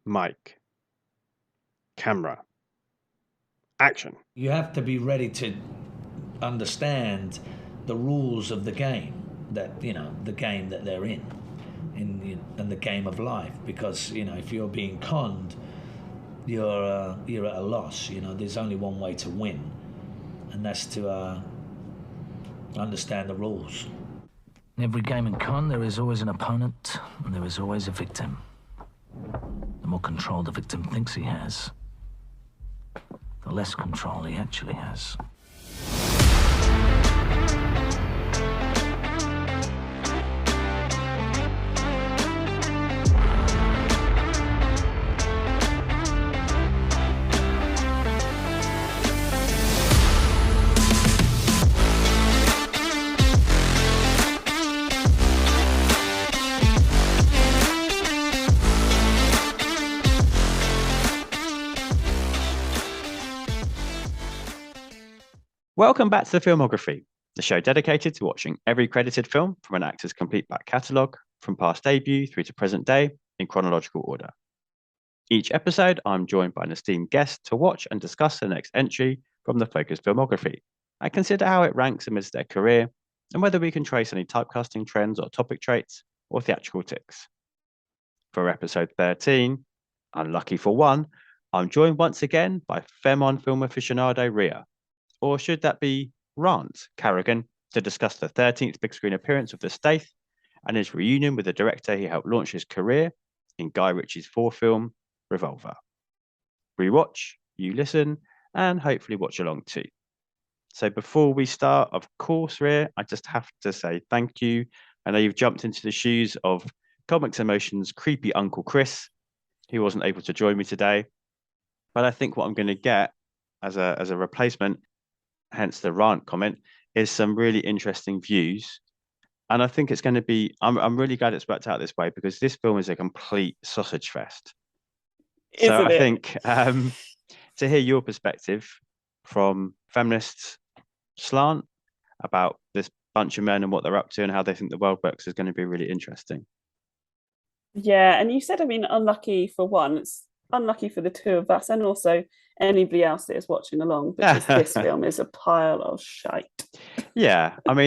Mic, camera, action. You have to be ready to understand the rules of the game, the game that they're in the game of life, because if you're being conned, you're at a loss. There's only one way to win, and that's to understand the rules. In every game and con, there is always an opponent, and there is always a victim. The more control the victim thinks he has, the less control he actually has. Welcome back to the Filmography, the show dedicated to watching every credited film from an actor's complete back catalogue, from past debut through to present day, in chronological order. Each episode, I'm joined by an esteemed guest to watch and discuss the next entry from the focused filmography and consider how it ranks amidst their career and whether we can trace any typecasting trends or topic traits or theatrical tics. For episode 13, unlucky for one, I'm joined once again by Femon film aficionado Ria, or should that be Rant Carrogan, to discuss the 13th big screen appearance of the Stath and his reunion with the director he helped launch his career in Guy Ritchie's fourth film, Revolver. We watch, you listen, and hopefully watch along too. So before we start, of course, Ria, I just have to say thank you. I know you've jumped into the shoes of Comics Emotions' creepy Uncle Chris. He wasn't able to join me today, but I think what I'm going to get as a replacement, hence the rant comment, is some really interesting views. And I think it's going to be, I'm really glad it's worked out this way, because this film is a complete sausage fest. So I think to hear your perspective from feminists slant about this bunch of men and what they're up to and how they think the world works is going to be really interesting. Yeah, and you said, unlucky for one. It's unlucky for the two of us, and also anybody else that is watching along, because this film is a pile of shite. Yeah, I've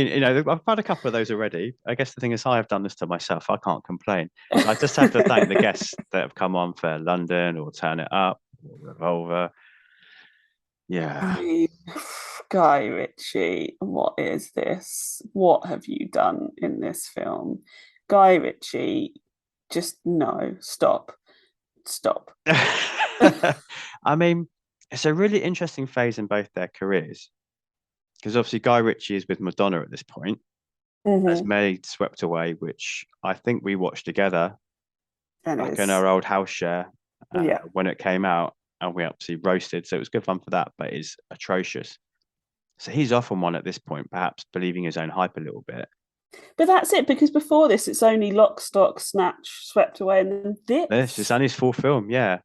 had a couple of those already. I guess the thing is, I have done this to myself. I can't complain. I just have to thank the guests that have come on for London or Turn It Up or Revolver. Yeah. Guy Ritchie, what is this? What have you done in this film? Guy Ritchie, just no, stop. It's a really interesting phase in both their careers, because obviously Guy Ritchie is with Madonna at this point, has made Swept Away, which I think we watched together back in our old house share when it came out, and we obviously roasted, so it was good fun for that, but it's atrocious. So he's off on one at this point, perhaps believing his own hype a little bit. But that's it, because before this, it's only Lock, Stock, Snatch, Swept Away, and then this. This is only his fourth film, yeah.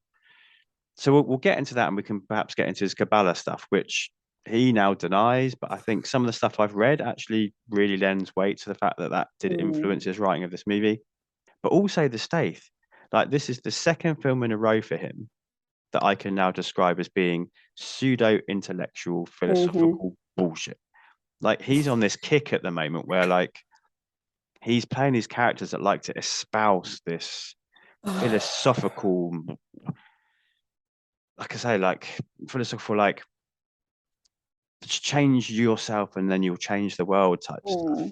So we'll get into that, and we can perhaps get into his Kabbalah stuff, which he now denies. But I think some of the stuff I've read actually really lends weight to the fact that that did influence his writing of this movie. But also the Stath, like, this is the second film in a row for him that I can now describe as being pseudo-intellectual, philosophical bullshit. Like, he's on this kick at the moment where, like, he's playing these characters that like to espouse this philosophical, like I say, like philosophical, like, change yourself and then you'll change the world type stuff.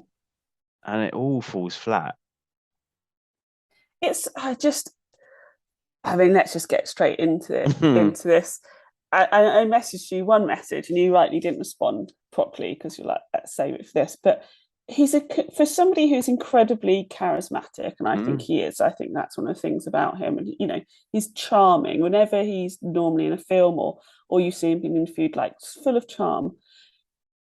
And it all falls flat. Let's just get straight into this. I messaged you one message and you rightly didn't respond properly, because you're like, let's save it for this. But for somebody who's incredibly charismatic, and I think he is. I think that's one of the things about him. And he's charming. Whenever he's normally in a film or you see him being interviewed, like, full of charm.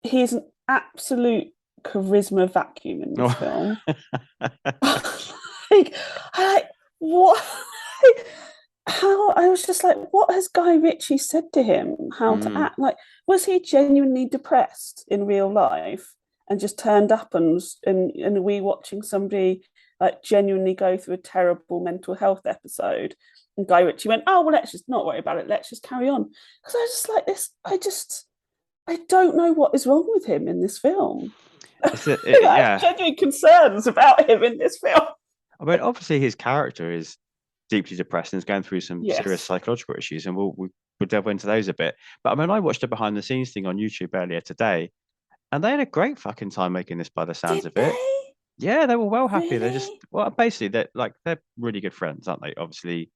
He's an absolute charisma vacuum in this film. What? How? I was just like, what has Guy Ritchie said to him? How to act? Like, was he genuinely depressed in real life and just turned up and we watching somebody like genuinely go through a terrible mental health episode. And Guy Ritchie went, oh, well, let's just not worry about it. Let's just carry on. Because I was just like this, I don't know what is wrong with him in this film. I have genuine concerns about him in this film. I mean, obviously his character is deeply depressed and is going through some serious psychological issues, and we'll delve into those a bit. But I mean, I watched a behind the scenes thing on YouTube earlier today, and they had a great fucking time making this by the sounds of it. Yeah, they were well happy. They're just, well, basically they're really good friends, aren't they? Obviously,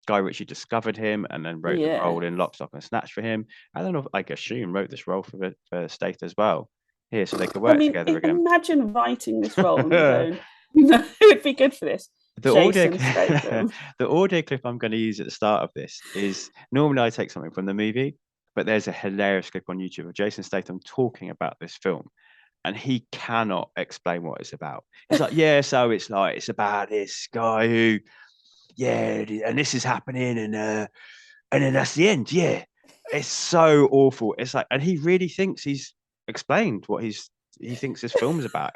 Guy Ritchie discovered him and then wrote the role in Lock, Stock and Snatch for him, and then I assume wrote this role for Stath as well here, so they could work together again. Imagine writing this role and going, no, it would be good for this. The audio clip I'm going to use at the start of this is, normally I take something from the movie, but there's a hilarious clip on YouTube of Jason Statham talking about this film, and he cannot explain what it's about. It's like, so it's about this guy who, and this is happening, and then that's the end. Yeah, it's so awful. It's like, and he really thinks he's explained what he thinks this film's about.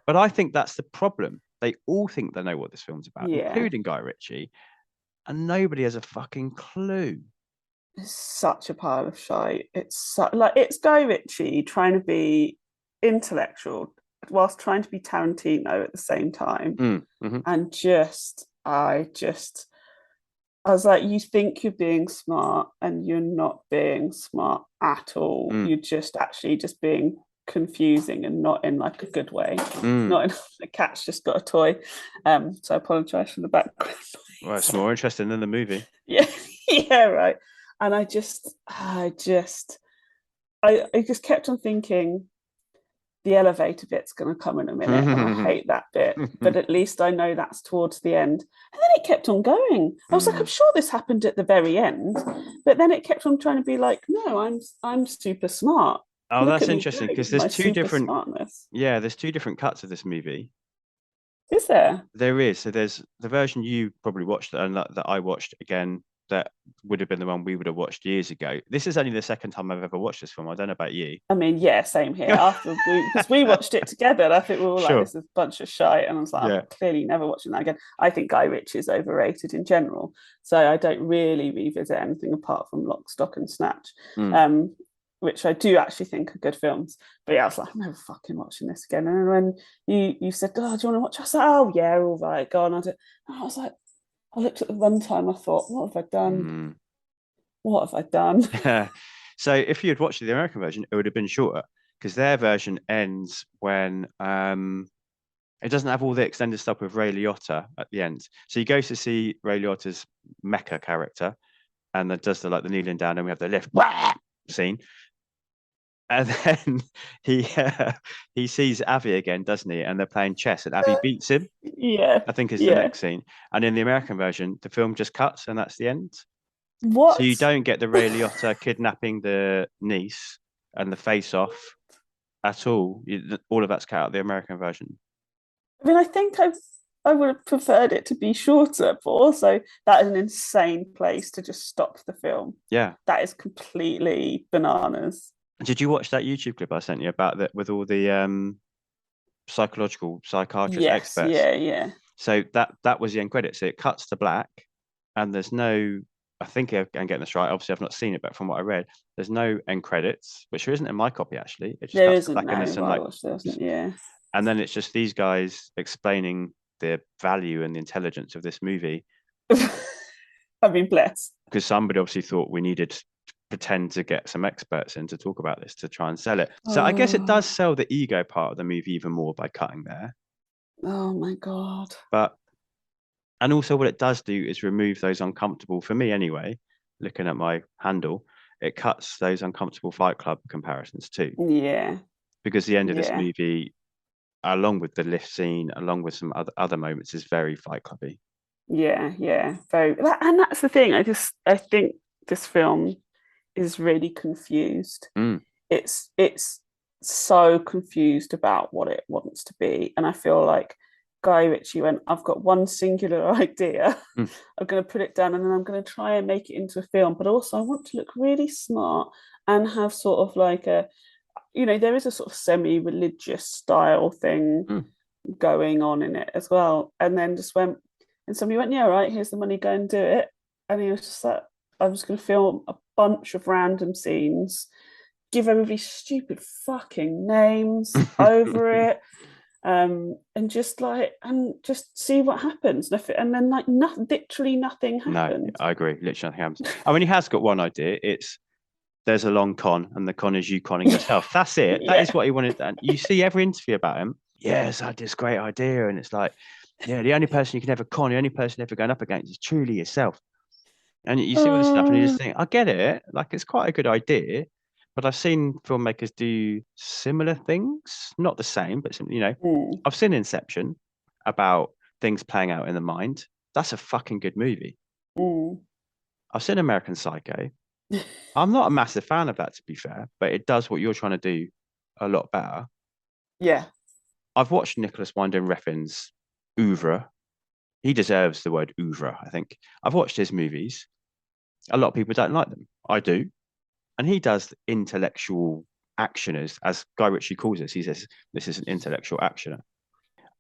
But I think that's the problem. They all think they know what this film's about, including Guy Ritchie, and nobody has a fucking clue. It's such a pile of shite. It's Guy Ritchie trying to be intellectual whilst trying to be Tarantino at the same time. And I was like, you think you're being smart, and you're not being smart at all. You're just being confusing, and not in like a good way. Not in, the cat's just got a toy, so I apologize for the background noise. Well, it's more interesting than the movie. Right. And I just kept on thinking, the elevator bit's going to come in a minute, and I hate that bit, but at least I know that's towards the end. And then it kept on going. I was like, I'm sure this happened at the very end, but then it kept on trying to be like, no, I'm super smart. Oh, that's interesting, because there's two different there's two different cuts of this movie. Is there? There is. So there's the version you probably watched and that I watched again, that would have been the one we would have watched years ago. This is only the second time I've ever watched this film. I don't know about you. I mean, same here. After because we watched it together, and I think we were all like, this is a bunch of shite. And I was like, I'm clearly never watching that again. I think Guy Ritchie is overrated in general. So I don't really revisit anything apart from Lock, Stock and Snatch. Which I do actually think are good films. But I was like, I'm never fucking watching this again. And when you said, oh, do you want to watch? I was like, oh yeah, all right, go on. And I was like, I looked at the runtime, I thought, what have I done? What have I done? So if you had watched the American version, it would have been shorter, because their version ends when it doesn't have all the extended stuff with Ray Liotta at the end. So you go to see Ray Liotta's mecha character, and that does the kneeling down, and we have the lift scene. And then he sees Avi again, doesn't he? And they're playing chess, and Avi beats him. I think is the next scene. And in the American version, the film just cuts, and that's the end. What? So you don't get the Ray Liotta kidnapping the niece and the face-off at all. All of that's cut out of the American version. I mean, I think I would have preferred it to be shorter, but also that is an insane place to just stop the film. Yeah, that is completely bananas. Did you watch that YouTube clip I sent you about that with all the psychiatrist experts? Yeah. So that was the end credit. So it cuts to black, and there's no. I think I'm getting this right. Obviously, I've not seen it, but from what I read, there's no end credits, which there isn't in my copy actually. It just there cuts isn't. black and then it's just these guys explaining the value and the intelligence of this movie. I've been blessed, because somebody obviously thought we needed to pretend to get some experts in to talk about this to try and sell it. So I guess it does sell the ego part of the movie even more by cutting there. Oh my god! And also what it does do is remove those uncomfortable, for me anyway, looking at my handle, it cuts those uncomfortable Fight Club comparisons too. Yeah. Because the end of this movie, along with the lift scene, along with some other moments, is very Fight Clubby. Yeah, very. And that's the thing. I think this film is really confused. It's so confused about what it wants to be, and I feel like Guy Ritchie went, I've got one singular idea. I'm going to put it down, and then I'm going to try and make it into a film, but also I want to look really smart and have sort of like a, there is a sort of semi-religious style thing going on in it as well. And then just went, and somebody went, yeah, right, here's the money, go and do it. And he was just like, I was going to film a bunch of random scenes, give everybody stupid fucking names over it, and just see what happens. And then like literally nothing happened. No, I agree. Literally nothing happens. I mean, he has got one idea. It's there's a long con, and the con is you conning yourself. That's it. That is what he wanted. And you see every interview about him. Yes, I had this great idea, and it's like, yeah, the only person you can ever con, the only person ever going up against is truly yourself. And you see all this stuff, and you just think, I get it. Like, it's quite a good idea. But I've seen filmmakers do similar things, not the same, but I've seen Inception about things playing out in the mind. That's a fucking good movie. I've seen American Psycho. I'm not a massive fan of that, to be fair, but it does what you're trying to do a lot better. Yeah. I've watched Nicholas Winding Refn's oeuvre. He deserves the word oeuvre, I think. I've watched his movies. A lot of people don't like them. I do. And he does intellectual actioners, as Guy Ritchie calls us. He says, this is an intellectual actioner.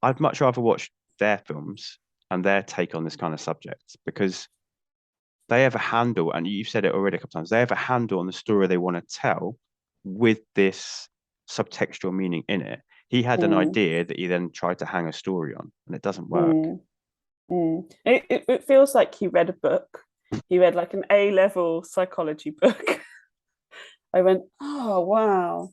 I'd much rather watch their films and their take on this kind of subject, because they have a handle, and you've said it already a couple times, they have a handle on the story they want to tell with this subtextual meaning in it. He had an idea that he then tried to hang a story on, and it doesn't work. It feels like he read a book. He read like an A-level psychology book. I went, oh, wow,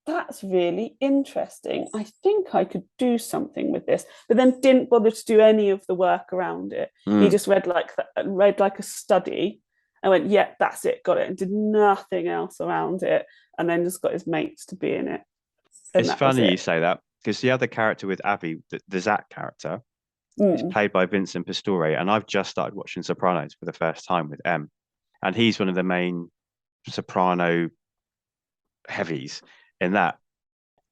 that's really interesting. I think I could do something with this, but then didn't bother to do any of the work around it. He just read like a study and went, yeah, that's it, got it, and did nothing else around it, and then just got his mates to be in it. It's funny you say that, because the other character with Abby, the Zach character, is played by Vincent Pastore, and I've just started watching Sopranos for the first time with M, and he's one of the main soprano heavies in that.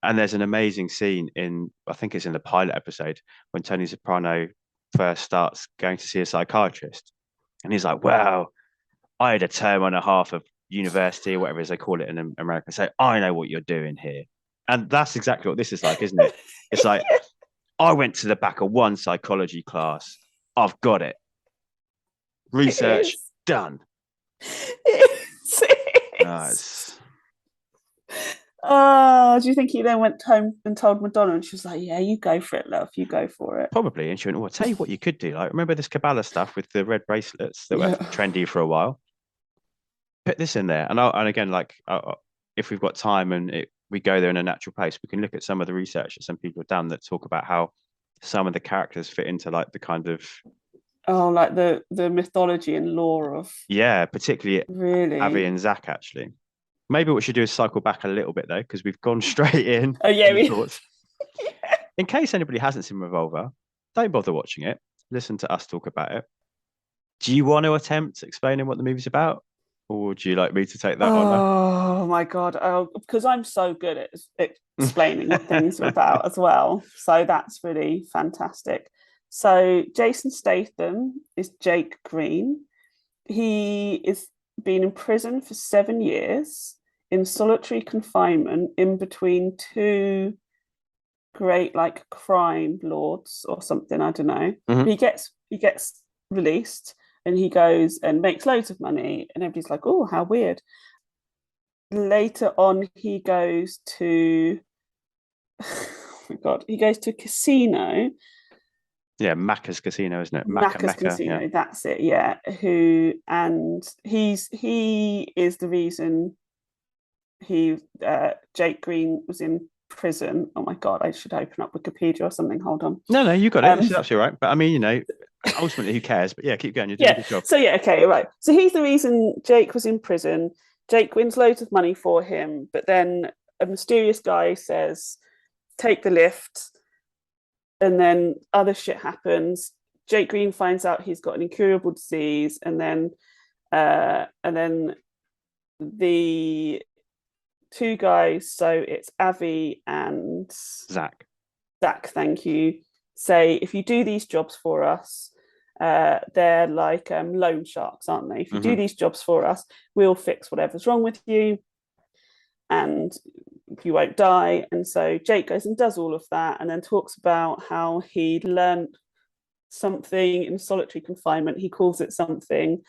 And there's an amazing scene in, I think it's in the pilot episode, when Tony Soprano first starts going to see a psychiatrist, and he's like, well, I had a term and a half of university or whatever as they call it in America, so I know what you're doing here. And that's exactly what this is like, isn't it? It's like, I went to the back of one psychology class, I've got it, research done. Do you think he then went home and told Madonna, and she was like, yeah, you go for it, love, you go for it? Probably. And she went, well, I'll tell you what you could do. Like, remember this Kabbalah stuff with the red bracelets that were trendy for a while? Put this in there. And again, like, if we've got time and we go there in a natural pace, we can look at some of the research that some people have done that talk about how some of the characters fit into like the kind of like the mythology and lore of particularly really Abby and Zach. Actually, maybe what we should do is cycle back a little bit though, because we've gone straight in. In case anybody hasn't seen Revolver, don't bother watching it, listen to us talk about it. Do you want to attempt explaining what the movie's about, or would you like me to take that on? Oh my god, because I'm so good at explaining what things are about as well, so that's really fantastic. So Jason Statham is Jake Green. He is been in prison for 7 years in solitary confinement in between two great like crime lords or something, I don't know. He gets released, and he goes and makes loads of money, and everybody's like, oh, how weird. Later on, he goes to he goes to a casino. Yeah, Macca's Casino, isn't it? Macca's Casino, that's it, yeah. He is the reason Jake Green was in prison. Oh my god, I should open up Wikipedia or something. Hold on. No, you got it. This is absolutely right. But I mean, ultimately, who cares? But yeah, keep going. You're doing a good job. So okay, right. So he's the reason Jake was in prison. Jake wins loads of money for him, but then a mysterious guy says, take the lift, and then other shit happens. Jake Green finds out he's got an incurable disease, and then the two guys, so it's Avi and Zach, thank you, say, if you do these jobs for us, they're like loan sharks, aren't they? If you do these jobs for us, we'll fix whatever's wrong with you. And you won't die. And so Jake goes and does all of that, and then talks about how he learned something in solitary confinement. He calls it something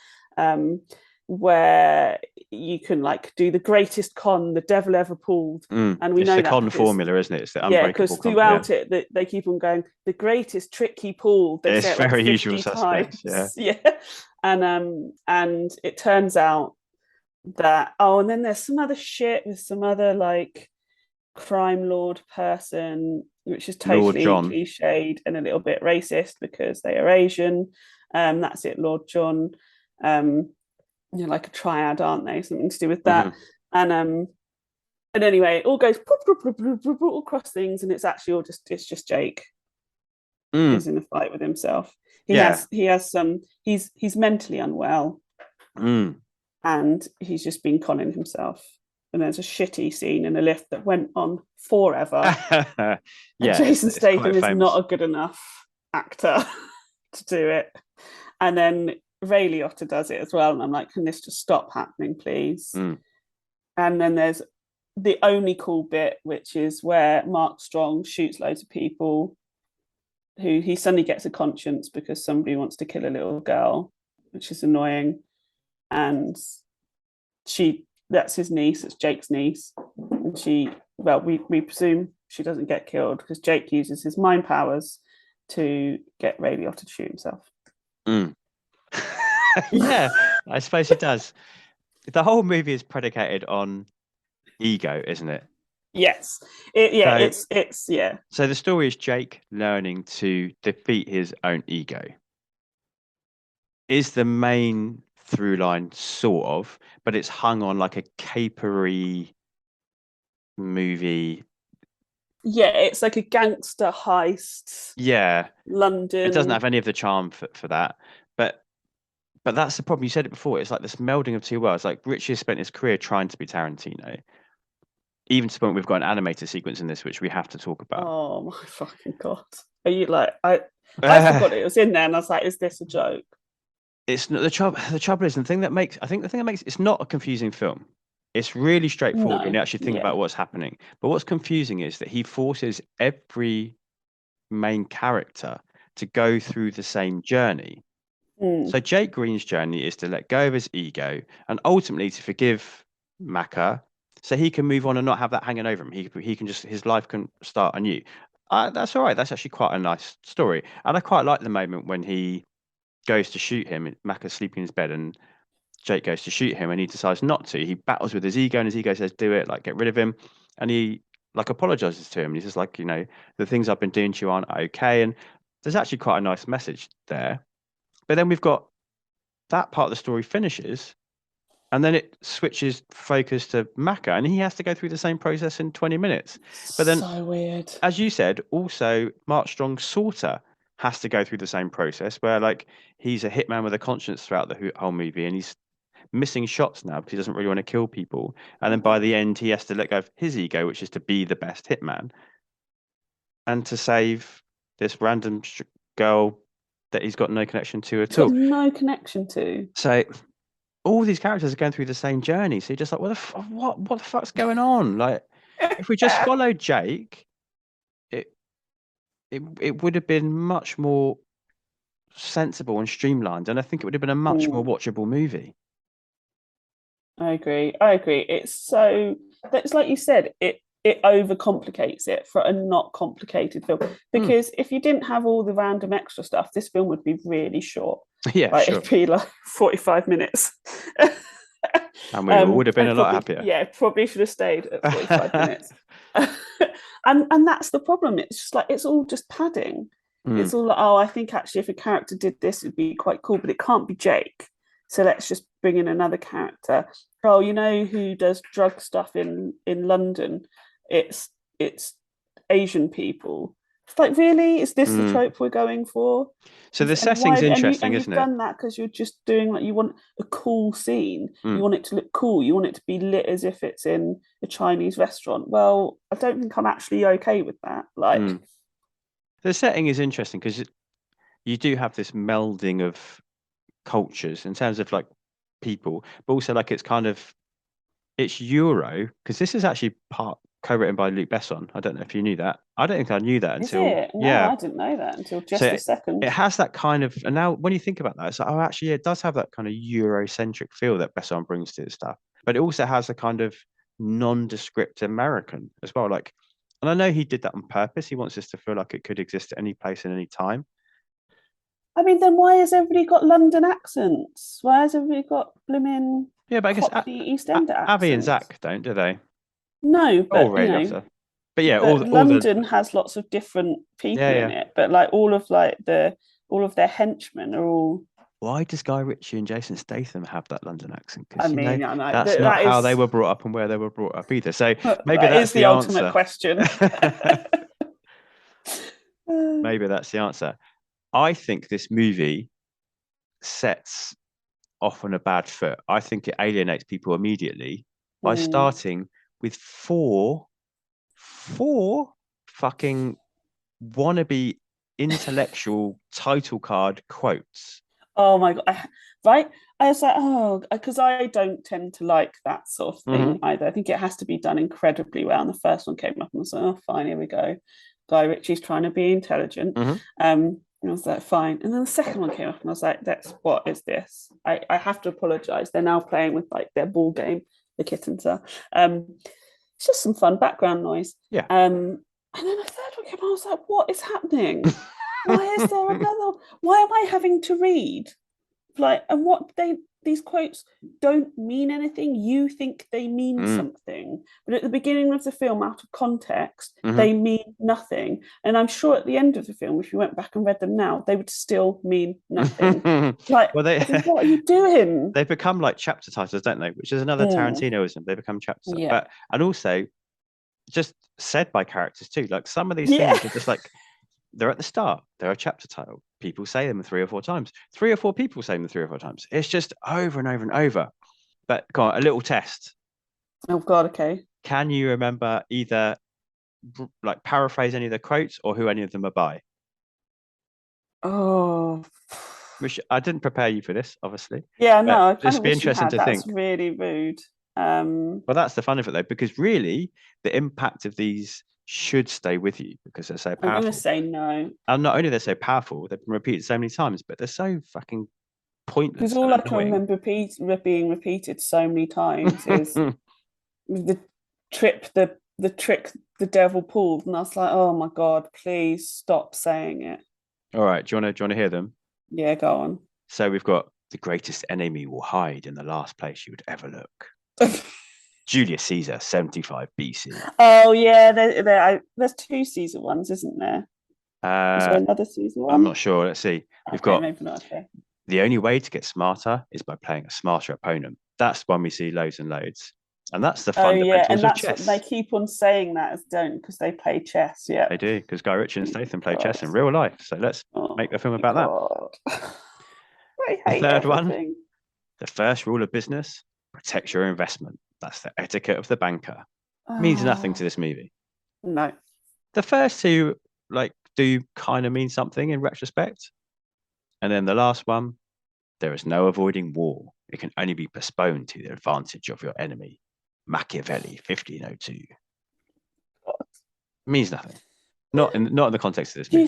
where you can like do the greatest con the devil ever pulled. And we it's know the that con because, formula, isn't it? It's the yeah, unbreakable because con. throughout it they keep on going, the greatest trick he pulled. They It's say it like very 50 usual suspects, times. Yeah. And it turns out that, and then there's some other shit with some other like crime lord person, which is totally cliched and a little bit racist because they are Asian. That's it, Lord John. Like a triad, aren't they? Something to do with that. And anyway, it all goes all across things, and it's actually all just Jake is in a fight with himself. He's mentally unwell, and he's just been conning himself. And there's a shitty scene in a lift that went on forever. Jason Statham is not a good enough actor to do it. And then Ray Liotta does it as well. And I'm like, can this just stop happening, please? And then there's the only cool bit, which is where Mark Strong shoots loads of people, who he suddenly gets a conscience because somebody wants to kill a little girl, which is annoying. And that's his niece, it's Jake's niece. And we presume she doesn't get killed because Jake uses his mind powers to get Ray Liotta to shoot himself. Yeah, I suppose it does. The whole movie is predicated on ego, isn't it? Yes. It's So the story is Jake learning to defeat his own ego. Is the main through line, sort of, but it's hung on like a capery movie. Yeah, it's like a gangster heist. Yeah. London. It doesn't have any of the charm for that. But that's the problem. You said it before. It's like this melding of two worlds. Like Ritchie has spent his career trying to be Tarantino. Even to the point we've got an animated sequence in this, which we have to talk about. Oh my fucking God. Are you like, I forgot it was in there, and I was like, is this a joke? It's not the trouble. The trouble is the thing that makes it's not a confusing film. It's really straightforward when you actually think about what's happening. But what's confusing is that he forces every main character to go through the same journey. So Jake Green's journey is to let go of his ego and ultimately to forgive Macca, so he can move on and not have that hanging over him. He can just, his life can start anew. That's all right. That's actually quite a nice story, and I quite like the moment when he goes to shoot him. Macca's sleeping in his bed, and Jake goes to shoot him, and he decides not to. He battles with his ego, and his ego says, "Do it, like get rid of him." And he like apologizes to him. And he's just like, the things I've been doing to you aren't okay. And there's actually quite a nice message there. But then we've got that part of the story finishes, and then it switches focus to Macca, and he has to go through the same process in 20 minutes. But then, so weird. As you said, also Mark Strong sorta has to go through the same process, where like he's a hitman with a conscience throughout the whole movie, and he's missing shots now because he doesn't really want to kill people. And then by the end, he has to let go of his ego, which is to be the best hitman, and to save this random girl that he's got no connection to at all. No connection to. So all these characters are going through the same journey. So you're just like, what the fuck's going on? Like, if we just followed Jake, it would have been much more sensible and streamlined, and I think it would have been a much more watchable movie. I agree. It's like you said, it overcomplicates it for a not complicated film. Because if you didn't have all the random extra stuff, this film would be really short. Yeah, like, sure. It'd be like 45 minutes. And we would have been a lot happier. Yeah, probably should have stayed at 45 minutes. And that's the problem. It's just like, it's all just padding. It's all like, I think actually if a character did this, it'd be quite cool, but it can't be Jake. So let's just bring in another character. Oh, who does drug stuff in London? It's Asian people. It's like, really? Is this the trope we're going for? So the setting's interesting, isn't it? You've done that because you're just doing, like, you want a cool scene. You want it to look cool. You want it to be lit as if it's in a Chinese restaurant. Well, I don't think I'm actually okay with that. Like, the setting is interesting because you do have this melding of cultures in terms of like people, but also like it's Euro, because this is actually part co-written by Luc Besson. I don't know if you knew that. I don't think I knew that Is until it? No, yeah. I didn't know that until just So a second. it has that kind of, and now when you think about that, it's like, oh, actually, it does have that kind of Eurocentric feel that Besson brings to his stuff. But it also has a kind of nondescript American as well. Like, and I know he did that on purpose. He wants us to feel like it could exist at any place and any time. I mean, then why has everybody got London accents? Why has everybody got blooming Yeah, but I guess Cockney East End accents? Avi and Zach don't, do they? No, Oh, but Ray you know, Liotta. But yeah, but all the London has lots of different people in yeah. it. But like all of their henchmen are all. Why does Guy Ritchie and Jason Statham have that London accent? I Because mean, I know that's not how they were brought up and where they were brought up either. So maybe that that's is the ultimate answer. question. Maybe that's the answer. I think this movie sets off on a bad foot. I think it alienates people immediately by starting with four fucking wannabe intellectual title card quotes. Oh my god! Right? I was like, oh, because I don't tend to like that sort of thing either. I think it has to be done incredibly well. And the first one came up, and I was like, oh, fine, here we go. Guy Ritchie's trying to be intelligent. And I was like, fine. And then the second one came up, and I was like, what is this? I have to apologize. They're now playing with like their ball game. The kittens are. It's just some fun background noise. Yeah. And then the third one came up, I was like, what is happening? Why is there another? Why am I having to read? Like, and these quotes don't mean anything. You think they mean something, but at the beginning of the film, out of context, they mean nothing. And I'm sure at the end of the film, if you went back and read them now, they would still mean nothing. Like, well, what are you doing? They become like chapter titles, don't they? Which is another Tarantinoism. They become chapters, but and also just said by characters too. Like some of these things are just like. They're at the start. They're a chapter title. People say them 3 or 4 times. 3 or 4 people say them 3 or 4 times. It's just over and over and over. But go on, a little test. Oh God, okay. Can you remember either like paraphrase any of the quotes or who any of them are by? Oh, which I didn't prepare you for this, obviously. Yeah, no, I just be interesting to think. That's really rude. Well, that's the fun of it though, because really the impact of these should stay with you because they're so powerful. I'm going to say no. And not only they're so powerful, they've been repeated so many times, but they're so fucking pointless. Because all I can remember being repeated so many times is the trick the devil pulled, and I was like, oh my God, please stop saying it. All right, do you want to hear them? Yeah, go on. So we've got the greatest enemy will hide in the last place you would ever look. Julius Caesar, 75 BC. Oh yeah, there's 2 Caesar ones, isn't there? Is there another Caesar one? I'm not sure. Let's see. We've got maybe not. Okay. The only way to get smarter is by playing a smarter opponent. That's when we see loads and loads. And that's the fundamentals of chess. They keep on saying that as don't because they play chess. Yeah, they do because Guy Ritchie and Statham play chess in real life. So let's make a film about that. I hate the third everything. one. The first rule of business: protect your investment. That's the etiquette of the banker. Means nothing to this movie. No. The first 2 do kind of mean something in retrospect, and then the last one: there is no avoiding war. It can only be postponed to the advantage of your enemy. Machiavelli, 1502. Means nothing. Not in the context of this movie.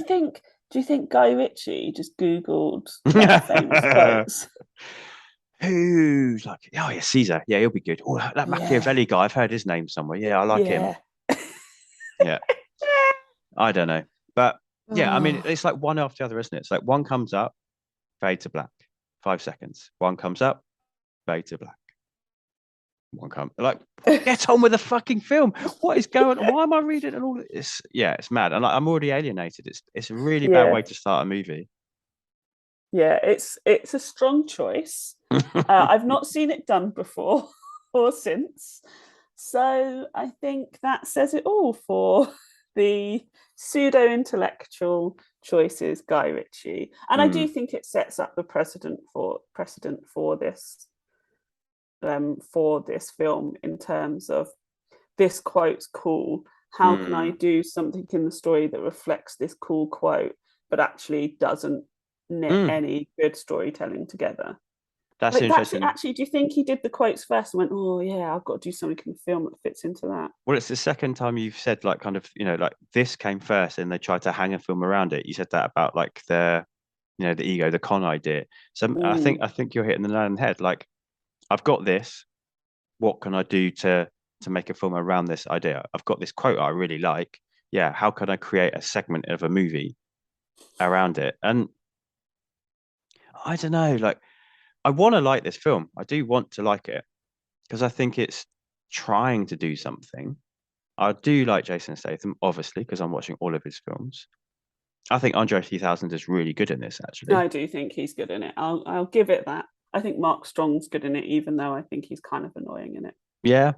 Do you think Guy Ritchie just Googled famous quotes? Who's like, oh yeah, Caesar. Yeah, he'll be good. Oh, that Machiavelli guy, I've heard his name somewhere. Yeah, I like him. Yeah. I don't know. But yeah, I mean, it's like one after the other, isn't it? It's like one comes up, fade to black. 5 seconds. One comes up, fade to black. One comes get on with the fucking film. What is going on? Why am I reading and all this? Yeah, it's mad. And I'm already alienated. It's a really bad way to start a movie. Yeah, it's a strong choice. I've not seen it done before or since. So I think that says it all for the pseudo-intellectual choices, Guy Ritchie. And I do think it sets up the precedent for this film in terms of this quote's cool. How can I do something in the story that reflects this cool quote, but actually doesn't knit any good storytelling together? That's Like, that's interesting. actually, do you think he did the quotes first and went, oh yeah, I've got to do something in the film that fits into that? Well, it's the second time you've said like kind of, like this came first and they tried to hang a film around it. You said that about like the ego, the con idea. So I think you're hitting the nail on the head. Like, I've got this. What can I do to make a film around this idea? I've got this quote I really like. Yeah, how can I create a segment of a movie around it? And I don't know, like I want to like this film. I do want to like it because I think it's trying to do something. I do like Jason Statham, obviously, because I'm watching all of his films. I think Andre 3000 is really good in this, actually. I do think he's good in it. I'll give it that. I think Mark Strong's good in it, even though I think he's kind of annoying in it. Yeah,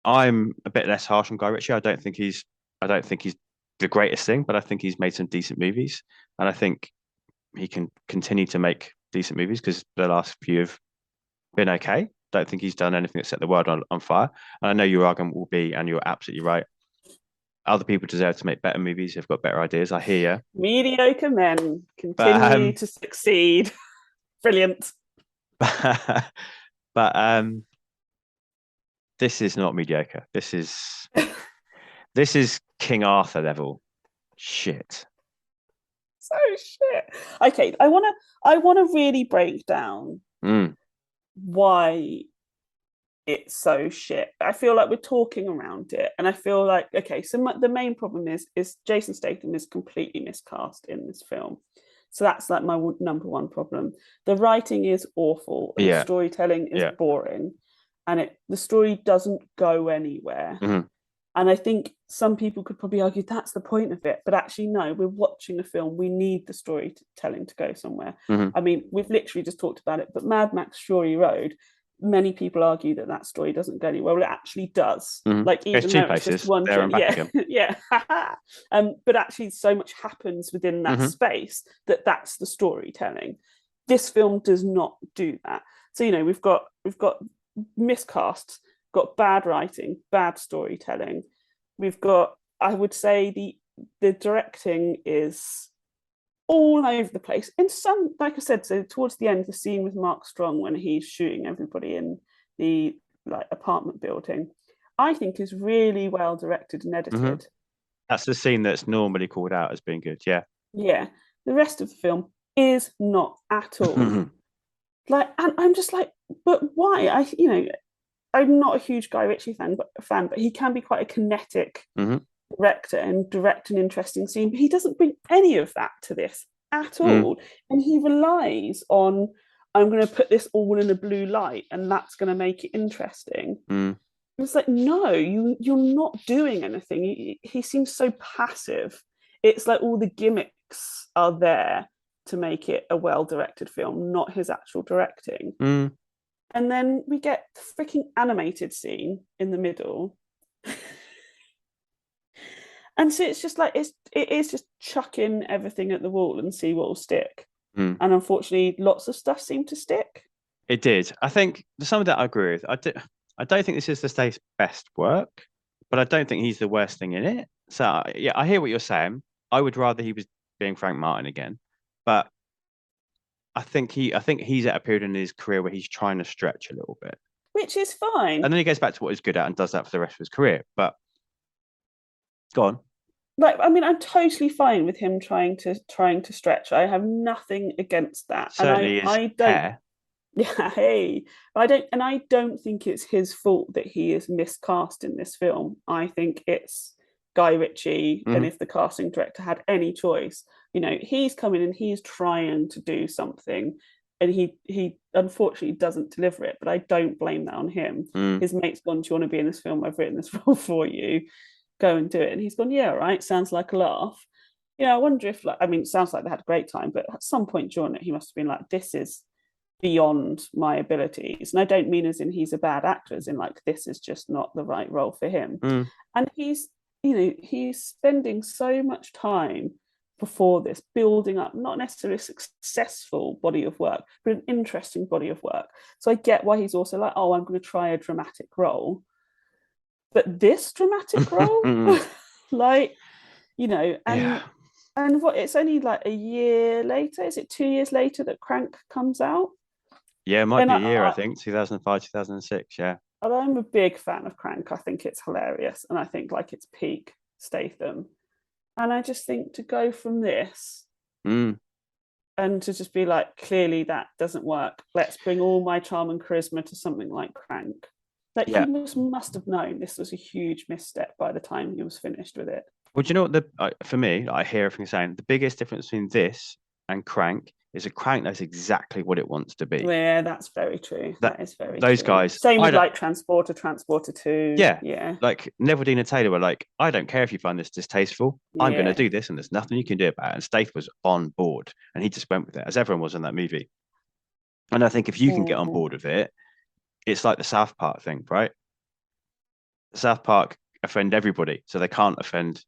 I'm a bit less harsh on Guy Ritchie. I don't think he's the greatest thing, but I think he's made some decent movies, and I think he can continue to make decent movies because the last few have been okay. Don't think he's done anything that set the world on fire. And I know your argument will be, and you're absolutely right, other people deserve to make better movies. They've got better ideas. I hear Mediocre men But, continue to succeed. Brilliant. you. But this is not mediocre. This is King Arthur level shit. So shit. Okay, I wanna really break down why it's so shit. I feel like we're talking around it, and I feel like, okay, so the main problem is Jason Statham is completely miscast in this film. So that's like my number one problem. The writing is awful, and the storytelling is boring, and the story doesn't go anywhere. And I think some people could probably argue that's the point of it, but actually no, we're watching a film. We need the storytelling to go somewhere. I mean, we've literally just talked about it, but Mad Max Fury Road, many people argue that story doesn't go anywhere. Well, it actually does. Like, even though it's just one journey, yeah. But actually, so much happens within that space that's the storytelling. This film does not do that. So we've got miscasts, got bad writing, bad storytelling. We've got, I would say, the directing is all over the place. In some, like I said, so towards the end, the scene with Mark Strong when he's shooting everybody in the apartment building, I think is really well directed and edited. That's the scene that's normally called out as being good. Yeah. Yeah. The rest of the film is not at all. And I'm just like, but why? I'm not a huge Guy Ritchie fan, but he can be quite a kinetic director and direct an interesting scene. But he doesn't bring any of that to this at all, and he relies on, I'm going to put this all in a blue light, and that's going to make it interesting. It's like, no, you're not doing anything. He seems so passive. It's like all the gimmicks are there to make it a well-directed film, not his actual directing. And then we get the freaking animated scene in the middle. And so it's just like, it is just chucking everything at the wall and see what will stick. And unfortunately, lots of stuff seemed to stick. It did. I think some of that I agree with. I don't think this is the state's best work, but I don't think he's the worst thing in it. So yeah, I hear what you're saying. I would rather he was being Frank Martin again, but I think he's at a period in his career where he's trying to stretch a little bit, which is fine. And then he goes back to what he's good at and does that for the rest of his career. But go on. Like, I mean, I'm totally fine with him trying to stretch. I have nothing against that. Certainly and I don't. Hair. Yeah, hey, I don't think it's his fault that he is miscast in this film. I think it's Guy Ritchie, and if the casting director had any choice, he's coming and he's trying to do something, and he unfortunately doesn't deliver it. But I don't blame that on him. His mate's gone, do you want to be in this film? I've written this role for you. Go and do it. And he's gone, yeah, right. Sounds like a laugh. I wonder if, it sounds like they had a great time, but at some point during it, he must have been like, this is beyond my abilities. And I don't mean as in he's a bad actor, as in like, this is just not the right role for him. And he's spending so much time before this building up, not necessarily a successful body of work, but an interesting body of work. So I get why he's also like, oh, I'm going to try a dramatic role. But this dramatic role, and what, it's only like a year later, is it 2 years later that Crank comes out? Yeah, it might And be a year, I think, 2005, 2006. Yeah. I'm a big fan of Crank. I think it's hilarious, and I think like it's peak Statham. And I just think to go from this Mm. and to just be like, clearly that doesn't work. Let's bring all my charm and charisma to something like Crank. Like Yeah. he must have known this was a huge misstep by the time he was finished with it. Well, do you know what for me, I hear everything saying the biggest difference between this and Crank is a Crank knows exactly what it wants to be. Yeah, that's very true. That is very those true. guys. Same with like Transporter 2. Yeah. Yeah. Like Neville Dean and Taylor were like, I don't care if you find this distasteful. I'm going to do this, and there's nothing you can do about it. And Stath was on board, and he just went with it, as everyone was in that movie. And I think if you can get on board with it, it's like the South Park thing, right? South Park offend everybody, so they can't offend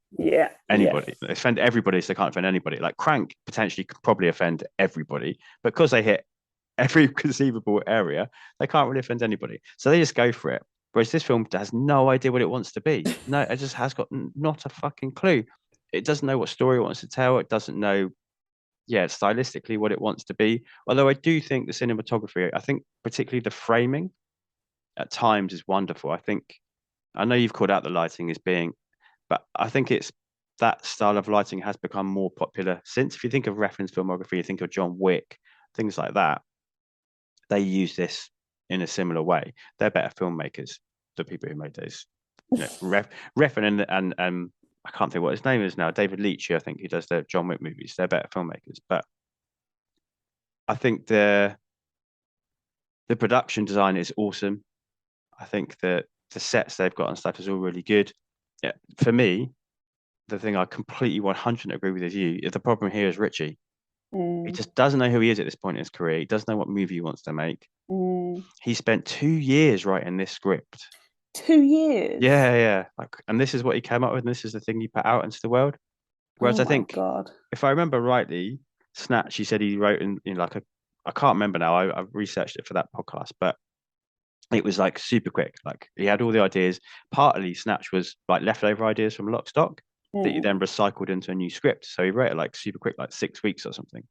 anybody. They offend everybody, so they can't offend anybody. Like Crank potentially could probably offend everybody, but because they hit every conceivable area, they can't really offend anybody. So they just go for it. Whereas this film has no idea what it wants to be. No, it just has got not a fucking clue. It doesn't know what story it wants to tell. It doesn't know, stylistically what it wants to be. Although I do think the cinematography, I think particularly the framing at times is wonderful. I know you've called out the lighting as being, but I think it's that style of lighting has become more popular since. If you think of reference filmography, you think of John Wick, things like that. They use this in a similar way. They're better filmmakers, the people who made those. Refn and I can't think what his name is now. David Leitch, I think, who does the John Wick movies. They're better filmmakers, but I think the production design is awesome. I think that the sets they've got and stuff is all really good. Yeah, for me, the thing I completely 100% agree with is you. The problem here is Ritchie. He just doesn't know who he is at this point in his career. He doesn't know what movie he wants to make. He spent 2 years writing this script. 2 years? Yeah. And this is what he came up with, and this is the thing he put out into the world. Whereas I think, if I remember rightly, Snatch, he said he wrote in like I can't remember now. I researched it for that podcast, but it was like super quick. Like he had all the ideas. Partly Snatch was like leftover ideas from Lock Stock that you then recycled into a new script. So he wrote it like super quick, like 6 weeks or something.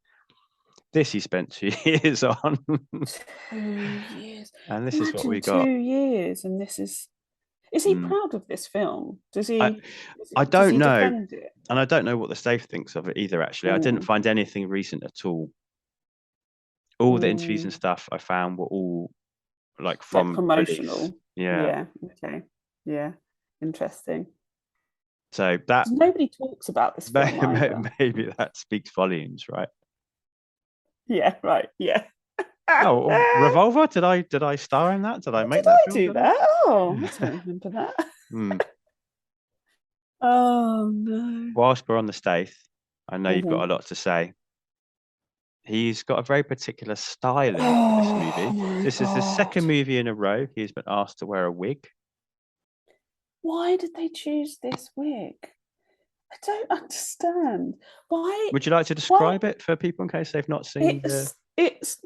This he spent 2 years on. 2 years. And this is what we got. 2 years, and this is he proud of this film? Does he? I don't know, defend it? and I don't know what the Stath thinks of it either. Actually, I didn't find anything recent at all. All the interviews and stuff I found were all like from promotional. Release. Yeah. Okay. Yeah. Interesting. So that nobody talks about this film maybe that speaks volumes, right? Yeah. Right. Yeah. Oh, Revolver? Did I star in that? Did I make that film? Do that? Oh, I don't remember that. Oh no. Whilst we're on the Stath, I know you've got a lot to say. He's got a very particular styling for this movie. This is the second movie in a row he's been asked to wear a wig. Why did they choose this wig? I don't understand. Why? Would you like to describe it for people in case they've not seen it's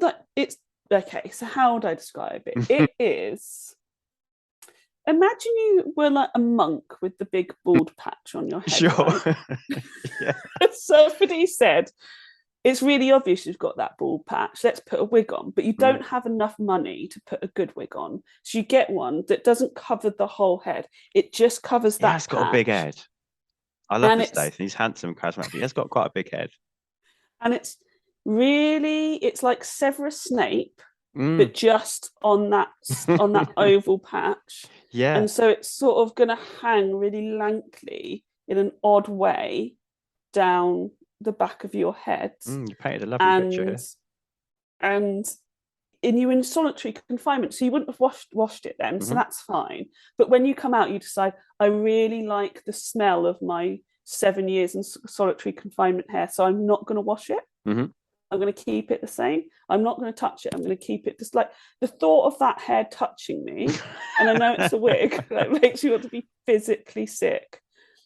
okay, so how would I describe it? It is, imagine you were like a monk with the big bald patch on your head. Sure. Right? Yeah. Somebody said, it's really obvious you've got that bald patch, let's put a wig on, but you don't have enough money to put a good wig on, so you get one that doesn't cover the whole head, it just covers that patch. He's got a big head. I love this Stath. He's handsome, charismatic. He has got quite a big head. And it's like Severus Snape, but just on that oval patch. Yeah. And so it's sort of going to hang really lankly in an odd way down the back of your head. You painted a lovely picture here. And you're in solitary confinement, so you wouldn't have washed it then, so that's fine. But when you come out, you decide, I really like the smell of my 7 years in solitary confinement hair, so I'm not going to wash it. I'm going to keep it the same. I'm not going to touch it. I'm going to keep it. Just like the thought of that hair touching me, and I know it's a wig, like, makes you want to be physically sick.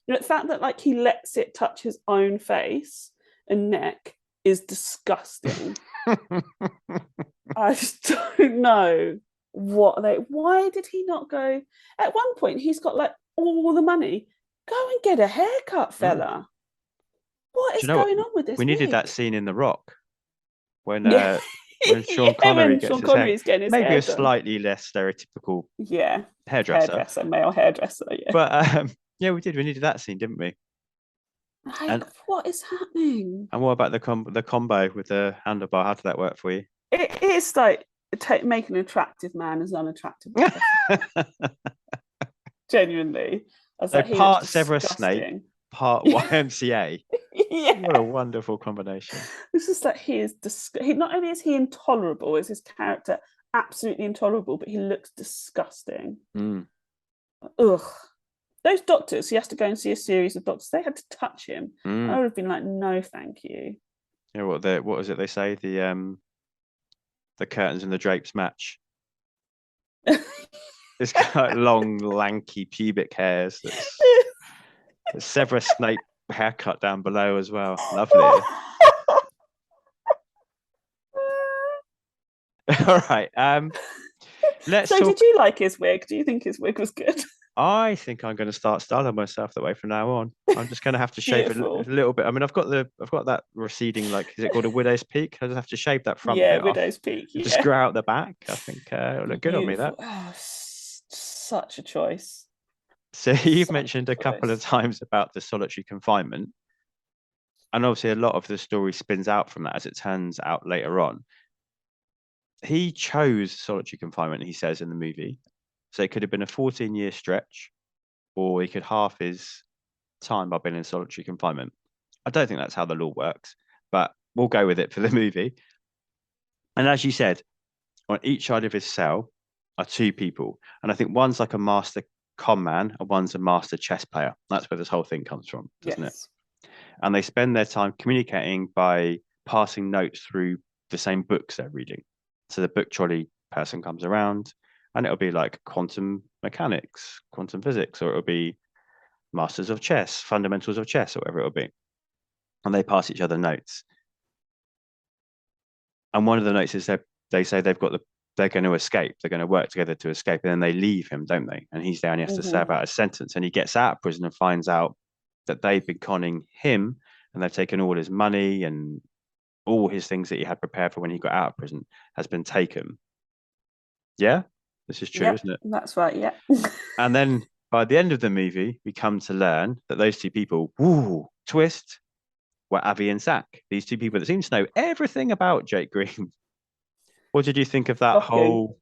The fact that like he lets it touch his own face and neck is disgusting. I just don't know why did he not go? At one point, he's got like all the money. Go and get a haircut, fella. What is going on with this? We needed that scene in The Rock when when Sean Connery gets his hair, getting his maybe hair a done. slightly less stereotypical hairdresser. Male hairdresser, yeah. But yeah, we did. We needed that scene, didn't we? Like, what is happening? And what about the combo with the handlebar? How did that work for you? It is like make an attractive man as unattractive. Genuinely. I was So like, part Severus Snape, part YMCA. Yeah. What a wonderful combination. It's just like he not only is he intolerable, is his character absolutely intolerable, but he looks disgusting. Ugh. Those doctors, he has to go and see a series of doctors, they had to touch him. I would have been like, no, thank you. Yeah, what was it they say? The curtains and the drapes match. It's got long, lanky pubic hairs. There's Severus Snape haircut down below as well. Lovely. All right. Did you like his wig? Do you think his wig was good? I think I'm going to start styling myself that way from now on. I'm just going to have to shave a little bit. I mean, I've got that receding, like, is it called a widow's peak? I just have to shave that front bit widow's off. peak. Yeah. Just grow out the back. I think it'll look good on me. That. Oh, such a choice. So you've mentioned a couple of times about the solitary confinement, and obviously a lot of the story spins out from that, as it turns out later on. He chose solitary confinement, he says in the movie. So it could have been a 14-year stretch, or he could halve his time by being in solitary confinement. I don't think that's how the law works, but we'll go with it for the movie. And as you said, on each side of his cell are two people. And I think one's like a master con man and one's a master chess player. That's where this whole thing comes from, doesn't it? And they spend their time communicating by passing notes through the same books they're reading. So the book trolley person comes around, and it'll be like quantum mechanics, quantum physics, or it'll be masters of chess, fundamentals of chess, or whatever it'll be. And they pass each other notes. And one of the notes is that they say they're going to escape. They're going to work together to escape. And then they leave him, don't they? And he's there and he has to serve out a sentence. And he gets out of prison and finds out that they've been conning him, and they've taken all his money, and all his things that he had prepared for when he got out of prison has been taken. Yeah? This is true, isn't it? That's right, yeah. And then by the end of the movie, we come to learn that those two people, twist, were Avi and Zach. These two people that seem to know everything about Jake Green. What did you think of that whole...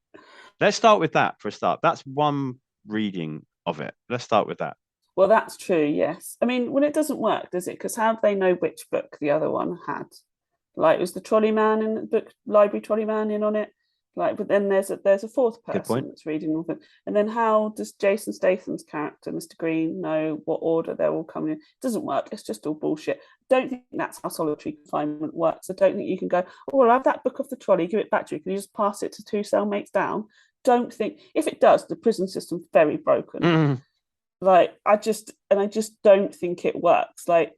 Let's start with that for a start. That's one reading of it. Let's start with that. Well, that's true, yes. I mean, well, it doesn't work, does it? Because how do they know which book the other one had? Like, was the trolley man in the book, library trolley man in on it? Like, but then there's a fourth person that's reading all of it. And then how does Jason Statham's character, Mr. Green, know what order they're all coming in? It doesn't work. It's just all bullshit. I don't think that's how solitary confinement works. I don't think you can go, oh, well, I have that book off the trolley, give it back to you. Can you just pass it to two cellmates down? Don't think, if it does, the prison system's very broken. Like, I just don't think it works. Like,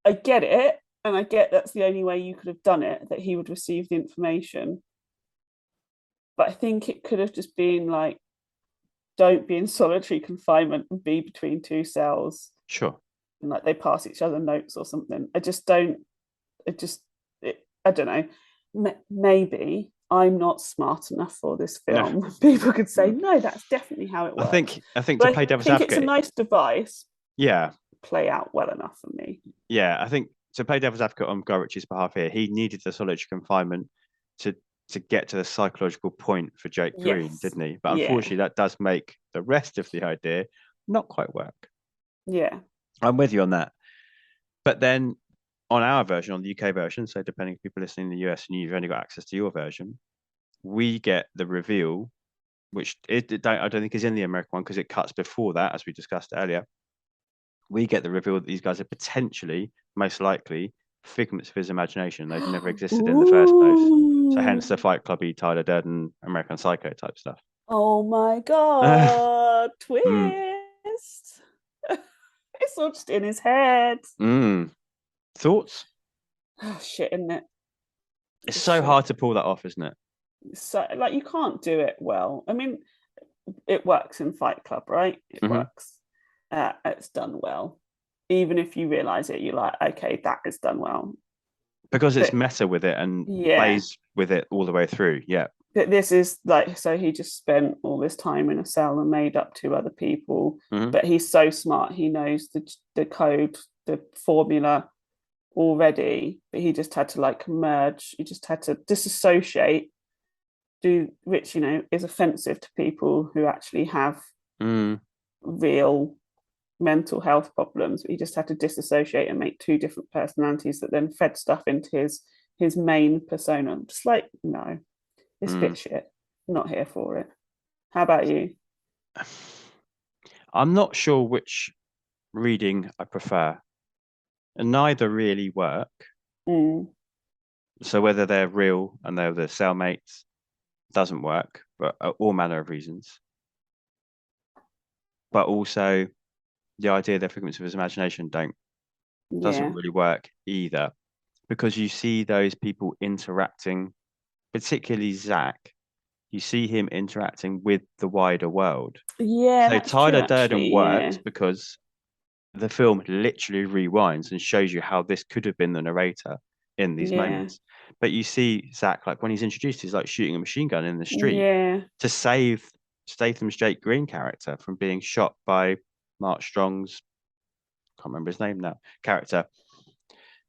I get it. And I get that's the only way you could have done it, that he would receive the information. But I think it could have just been like, don't be in solitary confinement and be between two cells. Sure. And like they pass each other notes or something. I don't know. Maybe I'm not smart enough for this film. No. People could say, no, that's definitely how it works. I think to play devil's advocate, it's a nice device. Yeah. Play out well enough for me. Yeah, I think to play devil's advocate on Guy Ritchie's behalf here, he needed the solitary confinement to get to the psychological point for Jake Green, didn't he? But unfortunately, that does make the rest of the idea not quite work. Yeah. I'm with you on that. But then on our version, on the UK version, so depending if people listening in the US and you've only got access to your version, we get the reveal, which I don't think is in the American one because it cuts before that, as we discussed earlier. We get the reveal that these guys are potentially, most likely, figments of his imagination. They've never existed in the first place. So hence the Fight Clubby, Tyler Durden, American Psycho type stuff. Oh my God, twist. It's all just in his head. Thoughts? Oh, shit, isn't it? It's so hard to pull that off, isn't it? So, like, you can't do it well. I mean, it works in Fight Club, right? It works. It's done well. Even if you realise it, you're like, okay, that is done well. because it's meta with it and plays with it all the way through. Yeah. But this is like, so he just spent all this time in a cell and made up to other people. But he's so smart, he knows the code, the formula already, but he just had to like merge, he just had to disassociate, which, you know, is offensive to people who actually have real mental health problems. But he just had to disassociate and make two different personalities that then fed stuff into his main persona. I'm just like, no, it's a bit shit. I'm not here for it. How about you? I'm not sure which reading I prefer, and neither really work. So whether they're real and they're the cellmates doesn't work, but all manner of reasons. But also the idea they're figments of his imagination doesn't really work either, because you see those people interacting, particularly Zach. You see him interacting with the wider world. Yeah. So Tyler Durden works because the film literally rewinds and shows you how this could have been the narrator in these moments. But you see Zach, like when he's introduced, he's like shooting a machine gun in the street to save Statham's Jake Green character from being shot by Mark Strong's, can't remember his name now, character.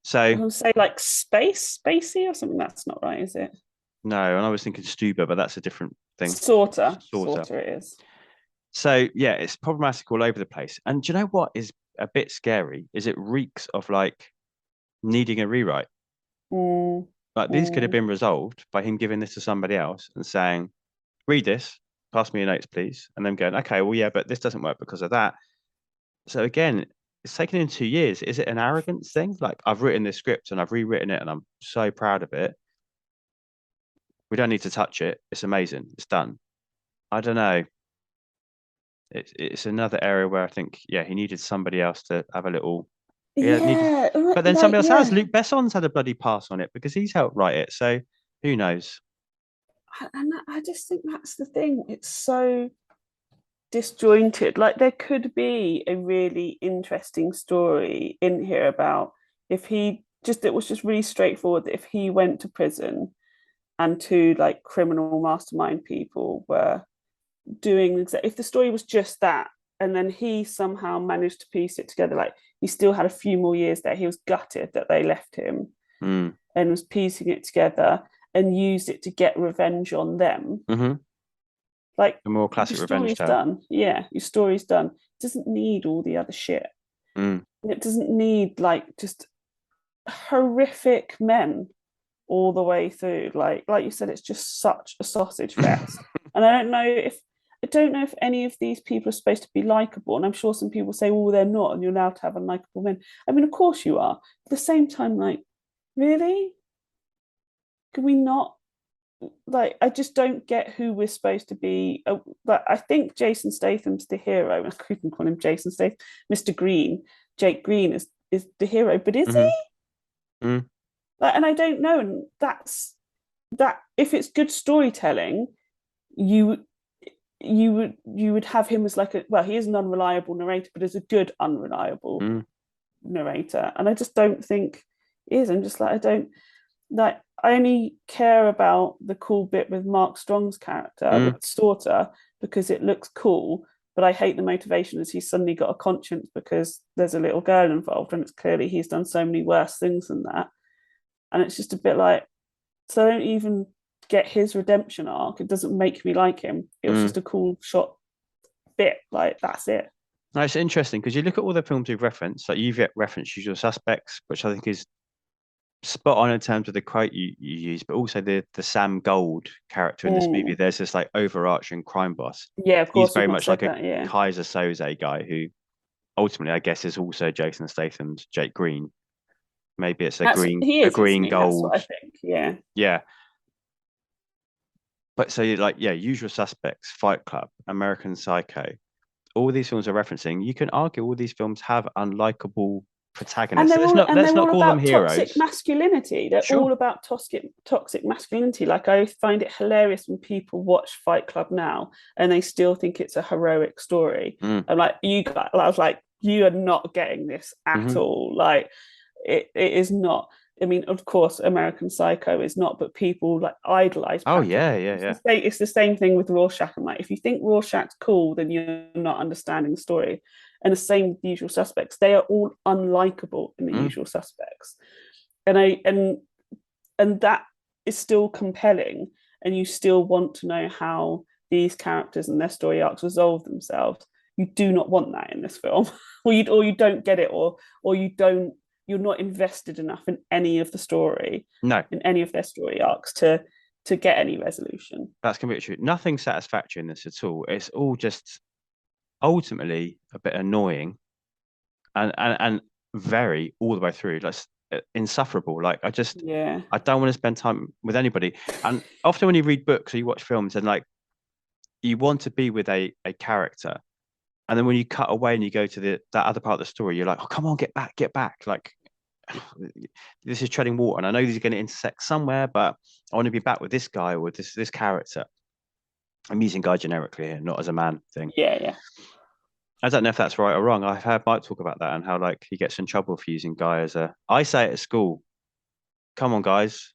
So I'm gonna say like Spacey or something. That's not right, is it? No, and I was thinking Stuber, but that's a different thing. Sorta it is. So yeah, it's problematic all over the place. And do you know what is a bit scary? Is it reeks of like needing a rewrite. Like these could have been resolved by him giving this to somebody else and saying, read this, pass me your notes, please. And then going, okay, well, yeah, but this doesn't work because of that. So again, it's taken him 2 years. Is it an arrogance thing? Like, I've written this script and I've rewritten it and I'm so proud of it. We don't need to touch it. It's amazing. It's done. I don't know. It's another area where I think, yeah, he needed somebody else to have a little. But then somebody else has. Luc Besson's had a bloody pass on it because he's helped write it. So who knows? And I just think that's the thing. It's so disjointed. Like there could be a really interesting story in here about if it was just really straightforward that if he went to prison and two like criminal mastermind people were doing, if the story was just that, and then he somehow managed to piece it together, like he still had a few more years there, he was gutted that they left him and was piecing it together and used it to get revenge on them. Like a more classic revenge tale. Done. Yeah, your story's done. It doesn't need all the other shit. It doesn't need like just horrific men all the way through. Like you said, it's just such a sausage fest. And I don't know if any of these people are supposed to be likable. And I'm sure some people say, well, they're not, and you're allowed to have unlikable men. I mean, of course you are. At the same time, like, really? Can we not? Like, I just don't get who we're supposed to be. But I think Jason Statham's the hero. I couldn't call him Jason Statham. Mr. Green, Jake Green is the hero, but is he? Like, and I don't know. And that's that. If it's good storytelling, you would have him as like he is an unreliable narrator, but as a good unreliable narrator. And I just don't think he is. I'm just like, I only care about the cool bit with Mark Strong's character, with Slaughter, because it looks cool, but I hate the motivation as he's suddenly got a conscience because there's a little girl involved, and it's clearly he's done so many worse things than that. And it's just a bit like, so I don't even get his redemption arc. It doesn't make me like him. It was just a cool shot bit. Like, that's it. No, it's interesting because you look at all the films we've referenced, like you've referenced Usual Suspects, which I think is spot on in terms of the quote you use, but also the Sam Gold character in this movie. There's this like overarching crime boss. Yeah, of course. He's very much like a Kaiser Soze guy who ultimately, I guess, is also Jason Statham's Jake Green. Maybe it's a green gold. I think. Yeah. But so Usual Suspects, Fight Club, American Psycho, all these films are referencing. You can argue all these films have unlikable protagonists. Let's not call them heroes. Toxic masculinity. They're all about toxic masculinity. Like, I find it hilarious when people watch Fight Club now and they still think it's a heroic story. I'm like, I was like, you are not getting this at all. Like, it is not. I mean, of course, American Psycho is not, but people like idolize Oh Patrick. yeah. It's the same thing with Rorschach. I'm like, if you think Rorschach's cool, then you're not understanding the story. And the same with The Usual Suspects. They are all unlikable in The Usual Suspects, and that is still compelling, and you still want to know how these characters and their story arcs resolve themselves. You do not want that in this film, or you don't get it, or you're not invested enough in any of the story, No, in any of their story arcs to get any resolution. that's completely true. Nothing satisfactory in this at all. It's all just ultimately a bit annoying and very all the way through, like insufferable. Like I don't want to spend time with anybody. And often when you read books or you watch films and like you want to be with a character, and then when you cut away and you go to that other part of the story, you're like, oh come on, get back. Like this is treading water, and I know these are going to intersect somewhere, but I want to be back with this guy or this character. I'm using guy generically here, not as a man thing. Yeah. I don't know if that's right or wrong. I've heard Mike talk about that and how like he gets in trouble for using guy as a. I say it at school. Come on, guys,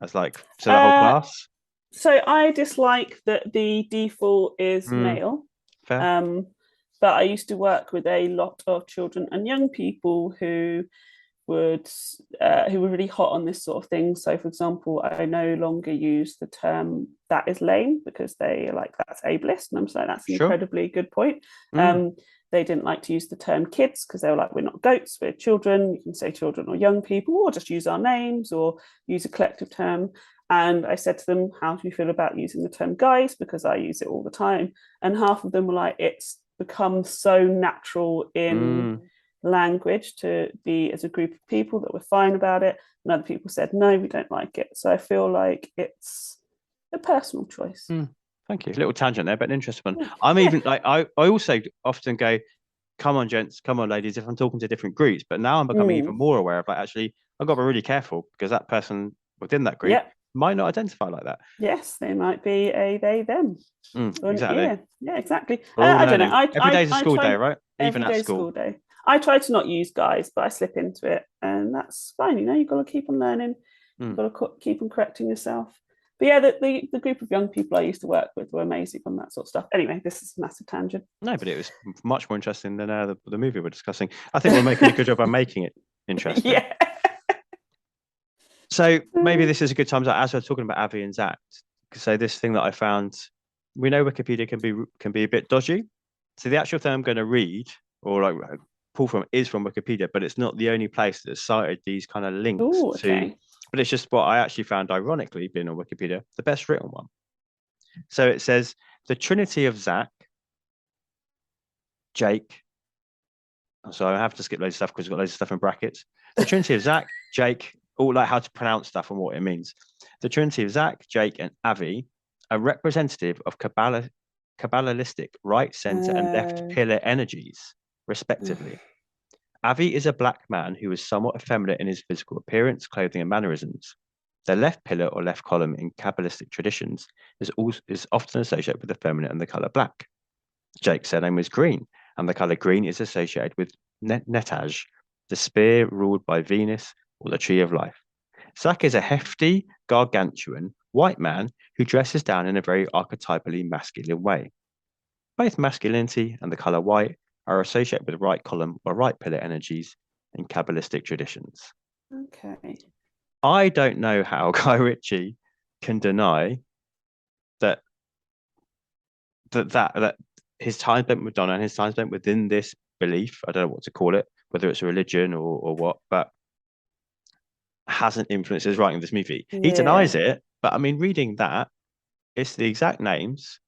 as like to the whole class. So I dislike that the default is male. Fair. But I used to work with a lot of children and young people who were really hot on this sort of thing. So, for example, I no longer use the term "that is lame" because they are like, that's ableist, and I'm saying that's an incredibly good point. They didn't like to use the term kids because they were like, we're not goats, we're children. You can say children or young people, or just use our names or use a collective term. And I said to them, how do you feel about using the term guys? Because I use it all the time. And half of them were like, it's become so natural in language to be as a group of people that we're fine about it. And other people said, no, we don't like it. So I feel like it's a personal choice. Thank you. A little tangent there, but an interesting one. I'm even like, I also often go, come on, gents, come on, ladies, if I'm talking to different groups. But now I'm becoming even more aware of like, actually, I've got to be really careful because that person within that group might not identify like that. Yes, they might be a they, them. Exactly. Yeah, exactly. I don't know. Every day's a school day, right? Even at school. Day. I try to not use guys, but I slip into it, and that's fine. You know, you've got to keep on learning. You've got to keep on correcting yourself. But yeah, the group of young people I used to work with were amazing on that sort of stuff. Anyway, this is a massive tangent. No, but it was much more interesting than the movie we're discussing. I think we're making a good job of making it interesting. Yeah. So maybe this is a good time, as we're talking about Avi and Zach, to say this thing that I found. We know Wikipedia can be a bit dodgy. So the actual thing I'm going to read or like pull from is from Wikipedia, but it's not the only place that's cited these kind of links to. But it's just what I actually found, ironically, being on Wikipedia, the best written one. So it says the Trinity of Zach, Jake. So I have to skip loads of stuff because we've got loads of stuff in brackets. The Trinity of Zach, Jake. All like how to pronounce stuff and what it means. The Trinity of Zach, Jake, and Avi are representative of Kabbalistic right, center, and left pillar energies, respectively. Avi is a black man who is somewhat effeminate in his physical appearance, clothing, and mannerisms. The left pillar or left column in Kabbalistic traditions is often associated with the feminine and the color black. Jake's surname is green, and the color green is associated with Netaj, the spear ruled by Venus, or the tree of life. Zach is a hefty, gargantuan, white man who dresses down in a very archetypally masculine way. Both masculinity and the color white are associated with right column or right pillar energies in Kabbalistic traditions. Okay. I don't know how Guy Ritchie can deny that his time spent with Donna and his time spent within this belief, I don't know what to call it, whether it's a religion or what, but hasn't influenced his writing of this movie. He denies it, but I mean, reading that, it's the exact names,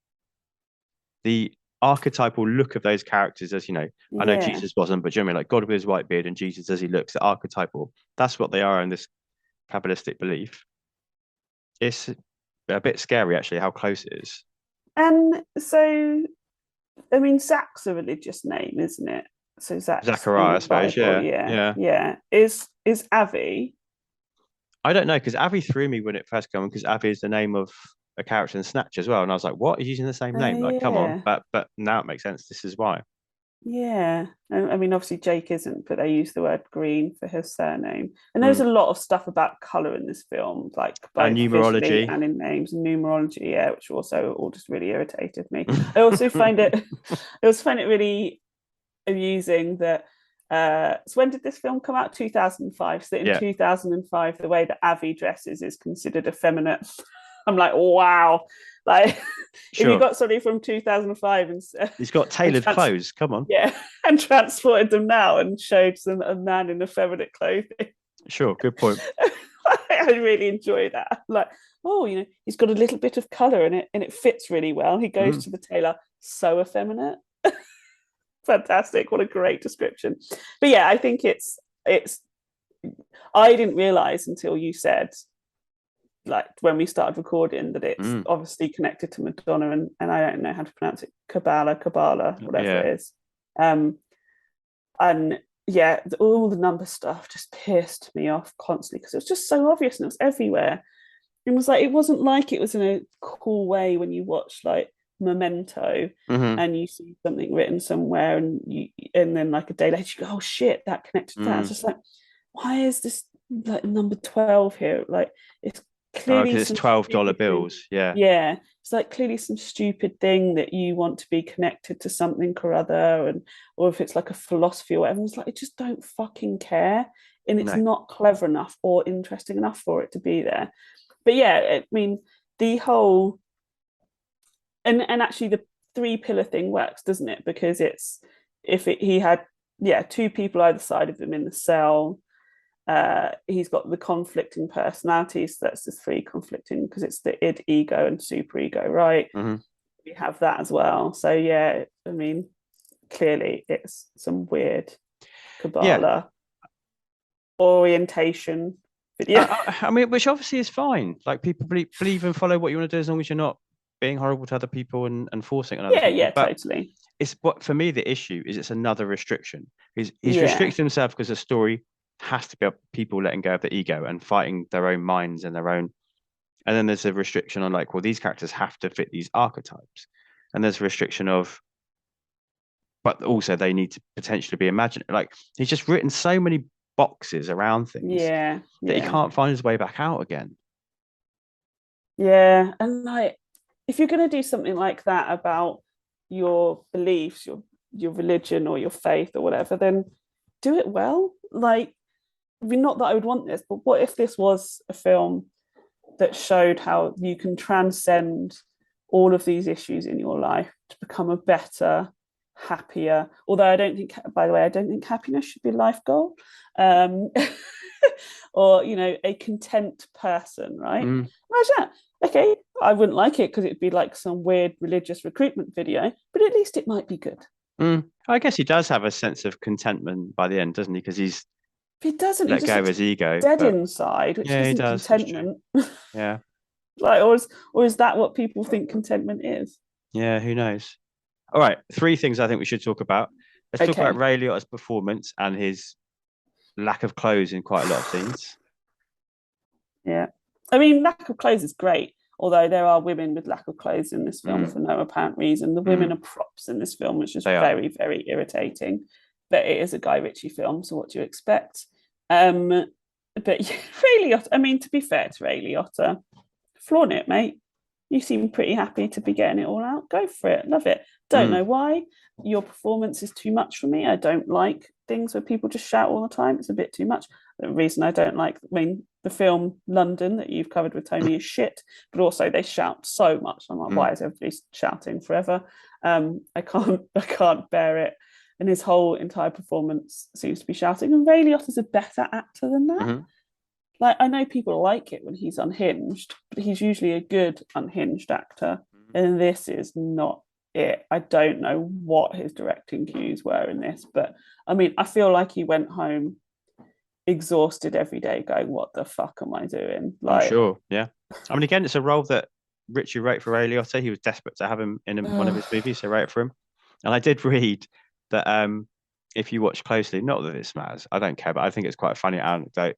the archetypal look of those characters, as you know. I know Jesus wasn't, but generally, like God with his white beard and Jesus as he looks, the archetypal. That's what they are in this Kabbalistic belief. It's a bit scary, actually, how close it is. And so, I mean, Zach's a religious name, isn't it? So Zachariah, I suppose. Yeah. Is Avi? I don't know, because Avi threw me when it first came on, because Avi is the name of a character in Snatch as well, and I was like, "What? He's using the same name? Like, come on!" But now it makes sense. This is why. Yeah, I mean, obviously Jake isn't, but they use the word green for his surname. And there's a lot of stuff about color in this film, like And both visually numerology. and in names and numerology, yeah, which also all just really irritated me. I also find it, I also find it really amusing that. So when did this film come out? 2005. So in Yeah, 2005, the way that Avi dresses is considered effeminate. I'm like, wow. Like, if you sure. got somebody from 2005 He's got and tailored clothes. Come on. yeah, and transported them now and showed them a man in effeminate clothing. Sure, good point. I really enjoy that. Like, oh, he's got a little bit of color in it and it fits really well. He goes to the tailor, so effeminate. Fantastic. What a great description. But yeah, I think it's I didn't realize until you said, like, when we started recording, that it's obviously connected to Madonna, and I don't know how to pronounce it, Kabbalah, whatever it is. And yeah, all the number stuff just pissed me off constantly because it was just so obvious and it was everywhere. It was like, it wasn't like it was in a cool way when you watch like Memento and you see something written somewhere and then like a day later you go, oh shit, that connected to that. It's just like, why is this like number 12 here? Like, it's clearly because it's $12 bills. Yeah, it's like clearly some stupid thing that you want to be connected to something or other, or if it's like a philosophy or whatever. It's like, I just don't fucking care, and it's not clever enough or interesting enough for it to be there. But yeah, I mean, the whole and actually the three pillar thing works, doesn't it? Because it's he had two people either side of him in the cell. He's got the conflicting personalities. So that's the three conflicting, because it's the id, ego, and super ego, right? We have that as well. So yeah, I mean, clearly it's some weird Kabbalah orientation video. I mean, which obviously is fine. Like, people believe and follow what you want to do as long as you're not being horrible to other people and forcing on other people. Yeah, but totally. It's what, for me, the issue is it's another restriction. He's restricted himself because the story has to be about people letting go of their ego and fighting their own minds and their own. And then there's a restriction on, like, well, these characters have to fit these archetypes. And there's a restriction of, but also they need to potentially be imagined. Like, he's just written so many boxes around things that he can't find his way back out again. Yeah, and like, if you're going to do something like that about your beliefs, your religion or your faith or whatever, then do it well. Like, I mean, not that I would want this, but what if this was a film that showed how you can transcend all of these issues in your life to become a better, happier, although I don't think, by the way, I don't think happiness should be a life goal, or a content person, right? Imagine that. Okay, I wouldn't like it because it'd be like some weird religious recruitment video, but at least it might be good. I guess he does have a sense of contentment by the end, doesn't he? Because he's let go of his ego, dead inside, which isn't contentment. Yeah. Like, or is that what people think contentment is? Yeah, who knows? All right, three things I think we should talk about. Let's talk about Ray Liotta's performance and his lack of clothes in quite a lot of scenes. Yeah, I mean, lack of clothes is great, although there are women with lack of clothes in this film for no apparent reason. The women are props in this film, which is very, very irritating. But it is a Guy Ritchie film, so what do you expect? But Ray Liotta, I mean, to be fair to Ray Liotta, flaunt it, mate. You seem pretty happy to be getting it all out. Go for it. Love it. Don't know why. Your performance is too much for me. I don't like things where people just shout all the time. It's a bit too much. The reason I don't like, I mean, the film London that you've covered with Tony is shit, but also they shout so much. I'm like, why is everybody shouting forever? I can't bear it. And his whole entire performance seems to be shouting. And Ray Liotta's a better actor than that. Like, I know people like it when he's unhinged, but he's usually a good unhinged actor. And this is not it. I don't know what his directing cues were in this, but I mean, I feel like he went home exhausted every day going, what the fuck am I doing? Like, I'm sure. Yeah. I mean, again, it's a role that Ritchie wrote for Ray Liotta. He was desperate to have him in one of his movies, so wrote it for him. And I did read that if you watch closely, not that this matters, I don't care, but I think it's quite a funny anecdote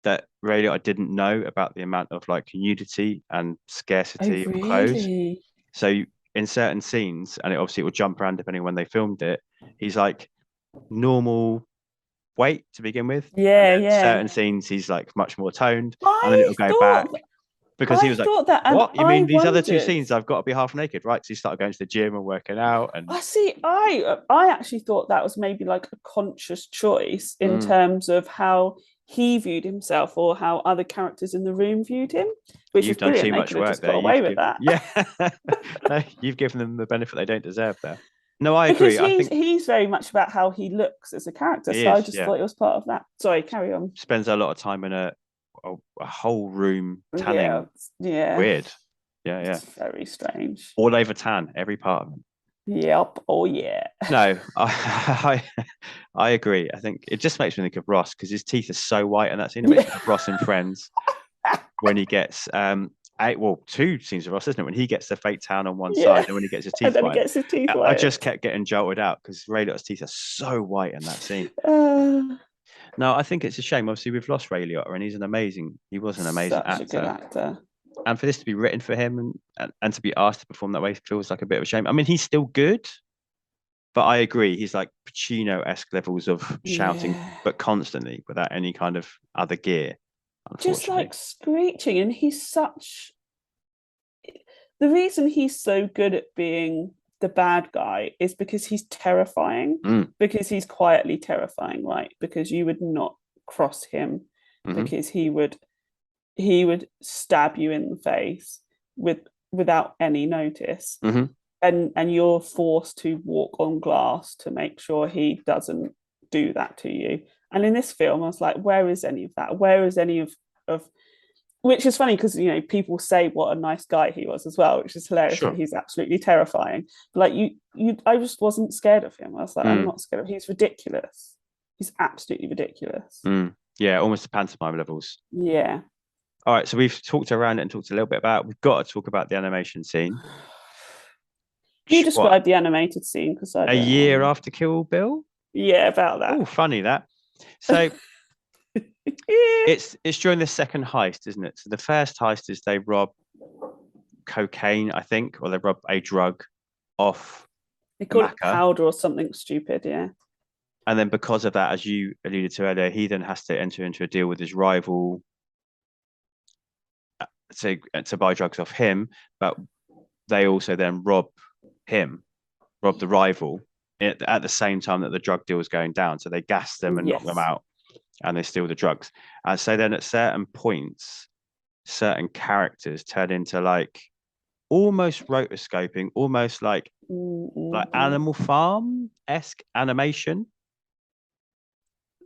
that Ray Liotta didn't know about the amount of like nudity and scarcity of clothes. So in certain scenes, and it will jump around depending on when they filmed it. He's like normal weight to begin with. Yeah, and then yeah. certain scenes he's like much more toned, and I then it'll go back. thought Because he was like, thought that, and what? You I mean these other two wondered- scenes I've got to be half naked, right? So he started going to the gym and working out. And I see. I actually thought that was maybe like a conscious choice in terms of how he viewed himself or how other characters in the room viewed him, which you've is done brilliant. too They much could have work just there. got away You've with that. Yeah. No, you've given them the benefit they don't deserve there. No, I Because agree. I think he's very much about how he looks as a character. He So I is, just yeah. thought it was part of that. Sorry, carry on. spends a lot of time in a whole room tanning. Yeah. Weird. Yeah, yeah. It's very strange. All over tan, every part of him. Yep. Oh yeah. No, I agree. I think it just makes me think of Ross because his teeth are so white in that scene. It makes me think of Ross and Friends when he gets two scenes of Ross, isn't it? When he gets the fake tan on one side and when he gets his teeth and then white. he gets his teeth white. I just kept getting jolted out because Ray Liotta's teeth are so white in that scene. No, I think it's a shame. Obviously, we've lost Ray Liotta, and he was an amazing Such a good actor. And for this to be written for him and to be asked to perform that way feels like a bit of a shame. I mean, he's still good, but I agree. He's like Pacino-esque levels of shouting, but constantly without any kind of other gear. Just like screeching. And the reason he's so good at being the bad guy is because he's terrifying, because he's quietly terrifying, right? Because you would not cross him, because he would stab you in the face without any notice, and you're forced to walk on glass to make sure he doesn't do that to you. And in this film, I was like, where is any of that? Where is any of which is funny because people say what a nice guy he was as well, which is hilarious. Sure. He's absolutely terrifying. But like I just wasn't scared of him. I was like, I'm not scared of him. He's ridiculous. He's absolutely ridiculous. Yeah, almost to pantomime levels. Yeah. All right, so we've talked around it and talked a little bit about. We've got to talk about the animation scene. You describe the animated scene because a year after Kill Bill. Yeah, about that. Oh, funny that. So it's during the second heist, isn't it? So the first heist is they rob cocaine, I think, or they rob a drug off. They call it powder or something stupid, yeah. And then because of that, as you alluded to earlier, he then has to enter into a deal with his rival to buy drugs off him, but they also then rob the rival at the same time that the drug deal is going down. So they gas them and knock them out, and they steal the drugs. And so then at certain points, certain characters turn into like almost rotoscoping, almost like Animal Farm-esque animation.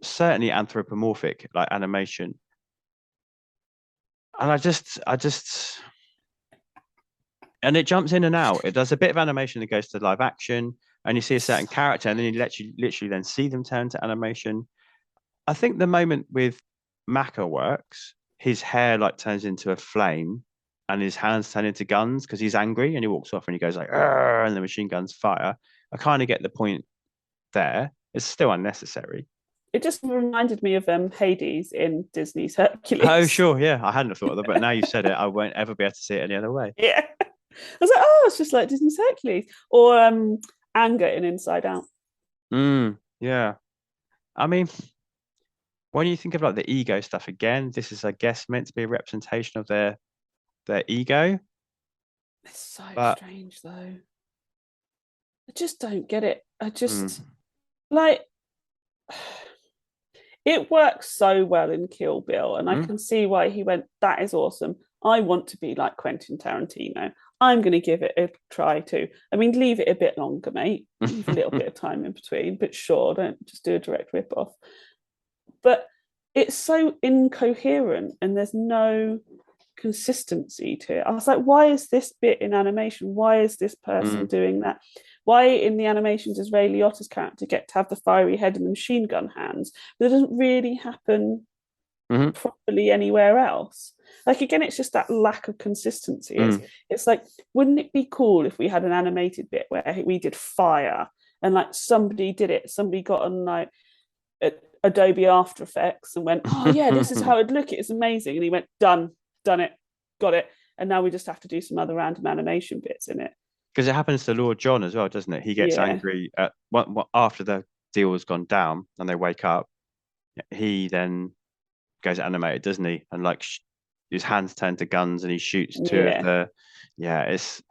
Certainly anthropomorphic, like animation. And I just, and it jumps in and out. It does a bit of animation that goes to live action, and you see a certain character, and then you literally then see them turn to animation. I think the moment with Macca works, his hair like turns into a flame, and his hands turn into guns because he's angry, and he walks off and he goes like, and the machine guns fire. I kind of get the point there. It's still unnecessary. It just reminded me of Hades in Disney's Hercules. Oh, sure, yeah. I hadn't thought of that, but now you said it, I won't ever be able to see it any other way. Yeah. I was like, oh, it's just like Disney's Hercules. Or Anger in Inside Out. Yeah. I mean, when you think of like the ego stuff again, this is, I guess, meant to be a representation of their ego. It's so strange, though. I just don't get it. I just, like... It works so well in Kill Bill, and I can see why he went, that is awesome. I want to be like Quentin Tarantino. I'm going to give it a try too. I mean, leave it a bit longer, mate. Leave a little bit of time in between, but sure, don't just do a direct rip-off. But it's so incoherent, and there's no consistency to it. I was like, why is this bit in animation? Why is this person doing that? Why in the animation does Ray Liotta's character get to have the fiery head and the machine gun hands? But it doesn't really happen properly anywhere else. Like, again, it's just that lack of consistency. It's like, wouldn't it be cool if we had an animated bit where we did fire and like somebody did it, somebody got on like Adobe After Effects and went, oh yeah, this is how it'd look, it's amazing. And he went, done it, got it. And now we just have to do some other random animation bits in it. because it happens to Lord John as well, doesn't it? He gets angry at after the deal has gone down and they wake up. He then goes animated, doesn't he? And like his hands turn to guns and he shoots two of the. Yeah, it's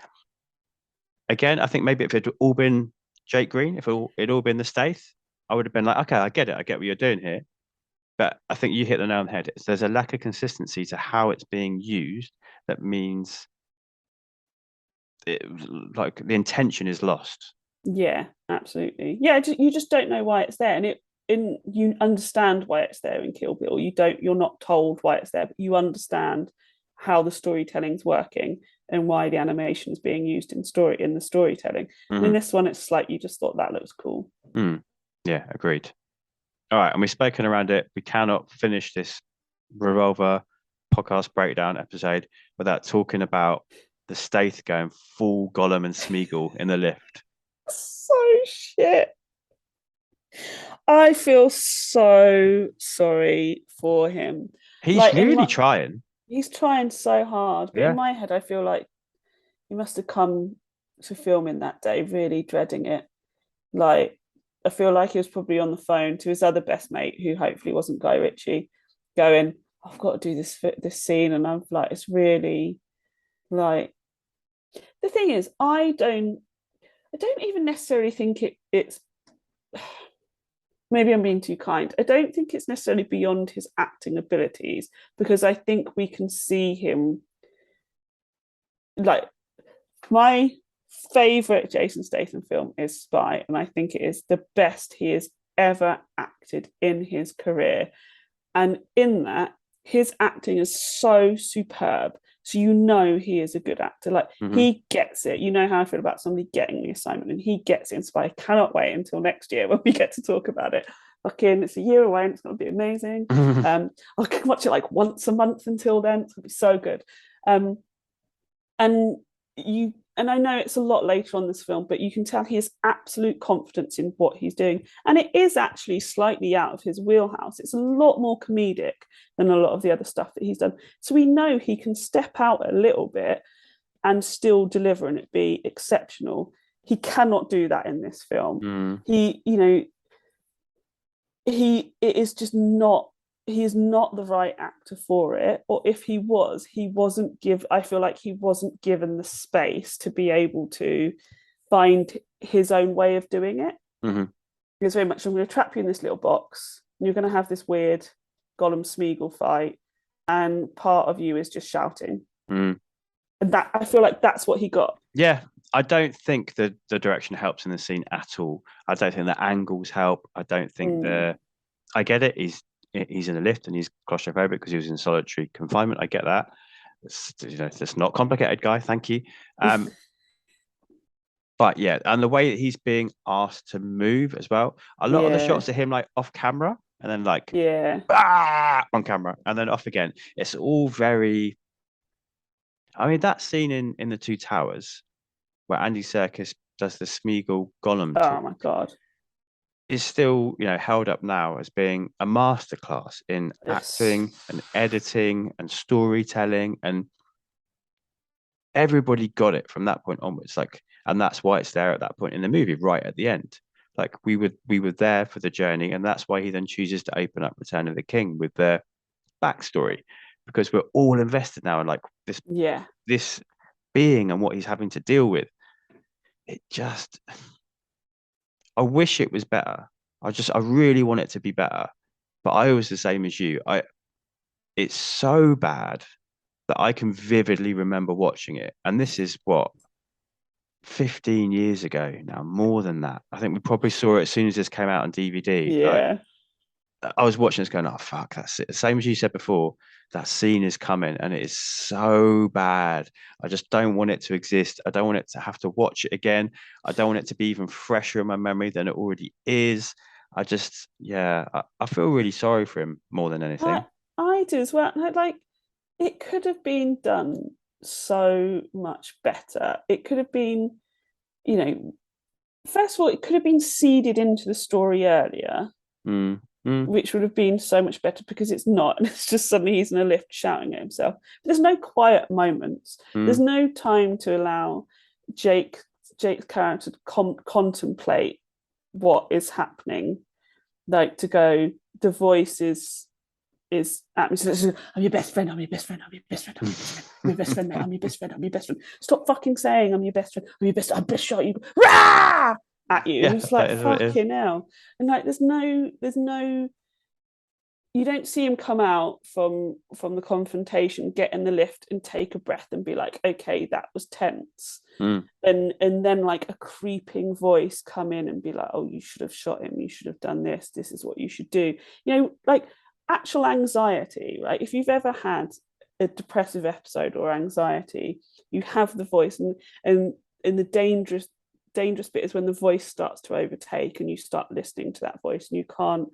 again. I think maybe if it all been Jake Green, if it'd all been the Stath, I would have been like, okay, I get it. I get what you're doing here. But I think you hit the nail on the head. There's a lack of consistency to how it's being used. That means like the intention is lost. Yeah, absolutely. Yeah, you just don't know why it's there, and you understand why it's there in Kill Bill. You're not told why it's there, but you understand how the storytelling's working and why the animation is being used in the storytelling. And in this one, it's like you just thought that looks cool. Yeah, agreed. All right, and we've spoken around it. We cannot finish this Revolver podcast breakdown episode without talking about the Stath going full Gollum and Smeagol in the lift. So shit. I feel so sorry for him. He's like, really trying. He's trying so hard. But in my head, I feel like he must have come to filming that day really dreading it. Like, I feel like he was probably on the phone to his other best mate, who hopefully wasn't Guy Ritchie, going, I've got to do this scene. And I'm like, it's really like, the thing is, I don't even necessarily think it's maybe I'm being too kind. I don't think it's necessarily beyond his acting abilities, because I think we can see him, like, my favorite Jason Statham film is Spy, and I think it is the best he has ever acted in his career. And in that, his acting is so superb. So you know he is a good actor. Like, he gets it. You know how I feel about somebody getting the assignment, and he gets it in Spy. I cannot wait until next year when we get to talk about it. Fucking, it's a year away and it's going to be amazing. I can watch it like once a month until then. It's going to be so good. And I know it's a lot later on this film, but you can tell he has absolute confidence in what he's doing. And it is actually slightly out of his wheelhouse. It's a lot more comedic than a lot of the other stuff that he's done. So we know he can step out a little bit and still deliver and it be exceptional. He cannot do that in this film. He is not the right actor for it, or if he was, I feel like he wasn't given the space to be able to find his own way of doing it. It's very much, I'm going to trap you in this little box, and you're going to have this weird Gollum Smeagol fight, and part of you is just shouting. And that, I feel like that's what he got. Yeah, I don't think the direction helps in the scene at all. I don't think the angles help. I don't think I get it. He's in a lift and he's claustrophobic because he was in solitary confinement. I get that. It's not complicated, Guy. Thank you. But yeah, and the way that he's being asked to move as well. A lot of the shots of him like off camera and then like on camera and then off again. It's all very. I mean, that scene in the Two Towers where Andy Serkis does the Smeagol Gollum. Oh my god. Is still, held up now as being a masterclass in acting and editing and storytelling, and everybody got it from that point onwards. Like, and that's why it's there at that point in the movie, right at the end. Like, we were there for the journey, and that's why he then chooses to open up Return of the King with the backstory, because we're all invested now in like this being and what he's having to deal with. It just. I wish it was better. I really want it to be better. But I was the same as you. It's so bad that I can vividly remember watching it. And this is 15 years ago now, more than that. I think we probably saw it as soon as this came out on DVD. Yeah. I was watching this going, oh, fuck, that's it. Same as you said before, that scene is coming and it is so bad. I just don't want it to exist. I don't want it to have to watch it again. I don't want it to be even fresher in my memory than it already is. I feel really sorry for him more than anything. I do as well. Like, it could have been done so much better. It could have been, first of all, it could have been seeded into the story earlier. Which would have been so much better, because it's not. And it's just suddenly he's in a lift shouting at himself. But there's no quiet moments. There's no time to allow Jake Jake's character to contemplate what is happening, like to go, the voice is atmosphere. I'm your best friend. I'm your best friend. I'm your best friend. I'm your best friend. I'm your best friend, mate. I'm your best friend. I'm your best friend. Stop fucking saying I'm your best friend. I'm your best. I best shot you. Rah! At you. Yeah, And it's like, that is what it is. fucking hell. And like, there's no. You don't see him come out from the confrontation, get in the lift, and take a breath and be like, okay, that was tense. Mm. And then like a creeping voice come in and be like, oh, you should have shot him. You should have done this. This is what you should do. You know, like actual anxiety, right? If you've ever had a depressive episode or anxiety, you have the voice, and the dangerous bit is when the voice starts to overtake and you start listening to that voice, and you can't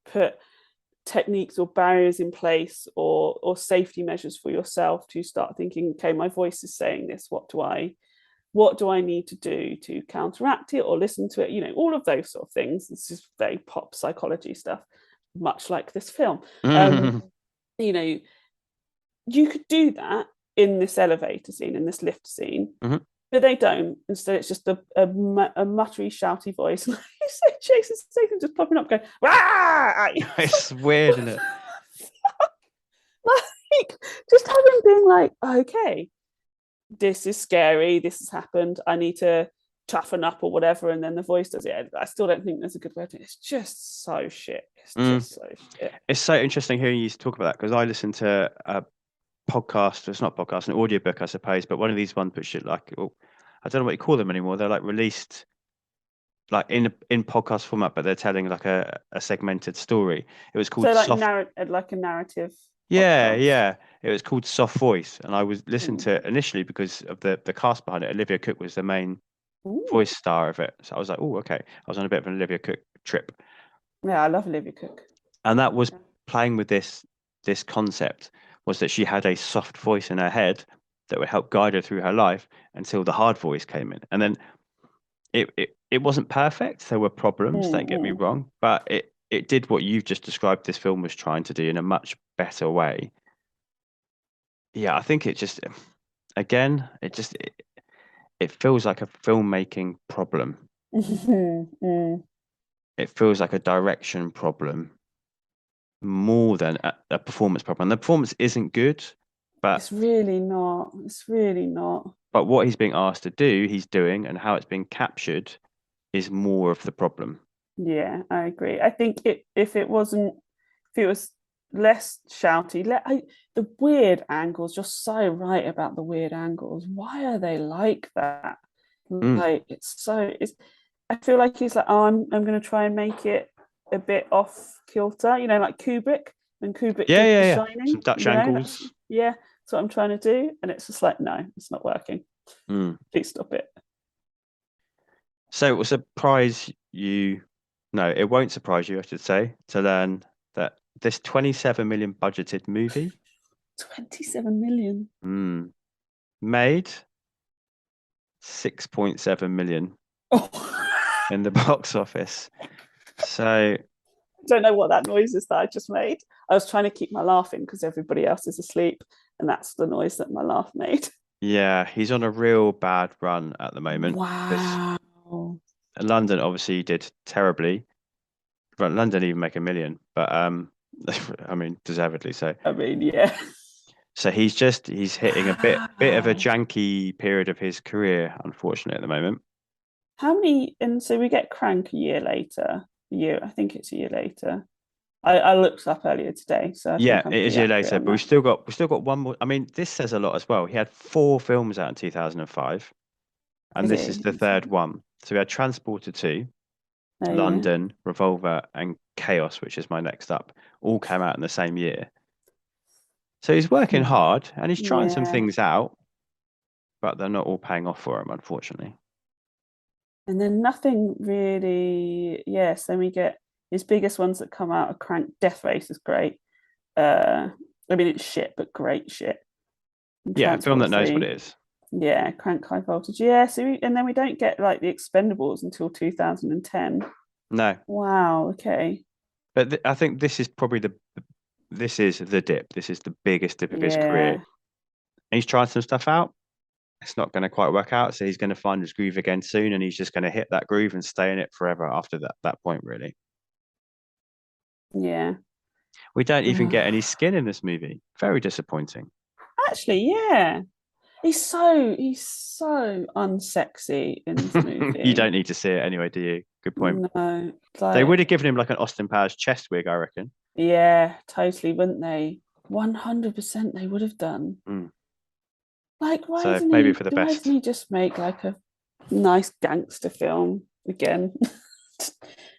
put techniques or barriers in place or safety measures for yourself to start thinking, okay, my voice is saying this, what do I need to do to counteract it or listen to it? You know, all of those sort of things. This is very pop psychology stuff, much like this film. You know, you could do that in this elevator scene, in this lift scene, but they don't. Instead, it's just a muttery, shouty voice. Like you say, Jason Statham just popping up, going, "Rah!" It's weird, isn't it? Like, just having been like, okay, this is scary. This has happened. I need to toughen up or whatever. And then the voice does it. I still don't think there's a good way to it. It's just so shit. It's just so shit. It's so interesting hearing you talk about that, because I listened to a podcast. It's not a podcast, an audiobook, I suppose, but one of these ones which like, I don't know what you call them anymore. They're like released like in podcast format, but they're telling like a segmented story. It was called like a narrative. Yeah, podcast. yeah. It was called Soft Voice, and I was listening to it initially because of the cast behind it. Olivia Cooke was the main voice star of it, so I was like, oh, okay. I was on a bit of an Olivia Cooke trip. Yeah, I love Olivia Cooke. And that was playing with this concept, was that she had a soft voice in her head that would help guide her through her life until the hard voice came in. And then it wasn't perfect. There were problems, don't get me wrong, but it did what you've just described this film was trying to do in a much better way. Yeah, I think it just, again, it feels like a filmmaking problem. It feels like a direction problem more than a performance problem. And the performance isn't good, but it's really not. It's really not. But what he's being asked to do, he's doing, and how it's being captured is more of the problem. Yeah, I agree. I think if it was less shouty, the weird angles, you're so right about the weird angles. Why are they like that? Like I feel like he's like, oh, I'm going to try and make it a bit off kilter, you know, like Kubrick, when Kubrick did The Shining. Some Dutch angles. That's what I'm trying to do, and it's just like, no, it's not working. Please stop it. So it will surprise you. No, it won't surprise you, I should say, to learn that this 27 million budgeted movie, 27 million, made 6.7 million in the box office. So I don't know what that noise is that I just made. I was trying to keep my laugh in because everybody else is asleep, and that's the noise that my laugh made. Yeah, he's on a real bad run at the moment. Wow. London obviously did terribly. London didn't even make $1 million, but I mean, deservedly so. I mean, yeah. So he's hitting a bit of a janky period of his career, unfortunately, at the moment. How many? And so we get Crank a year later. I think it's a year later. I looked up earlier today, so it is a year later. But we've still got one more. I mean, this says a lot as well. He had 4 films out in 2005, and this is the third one. So we had Transporter 2, London, Revolver, and Chaos, which is my next up. All came out in the same year. So he's working hard and he's trying some things out, but they're not all paying off for him, unfortunately. And then nothing really. Yes, then we get his biggest ones that come out are Crank. Death Race is great. I mean, it's shit, but great shit. Yeah, a film that knows what it is. Yeah, Crank, High Voltage. Yeah, and then we don't get like the Expendables until 2010. No. Wow. Okay. But I think this is probably this is the dip. This is the biggest dip of his career. And he's trying some stuff out, it's not going to quite work out. So he's going to find his groove again soon, and he's just going to hit that groove and stay in it forever after that point, really. Yeah. We don't even get any skin in this movie. Very disappointing. Actually, yeah. He's so unsexy in this movie. You don't need to see it anyway, do you? Good point. No. They would have given him like an Austin Powers chest wig, I reckon. Yeah, totally, wouldn't they? 100% they would have done. Like, why So doesn't maybe for the why best. doesn't he just make like a nice gangster film again?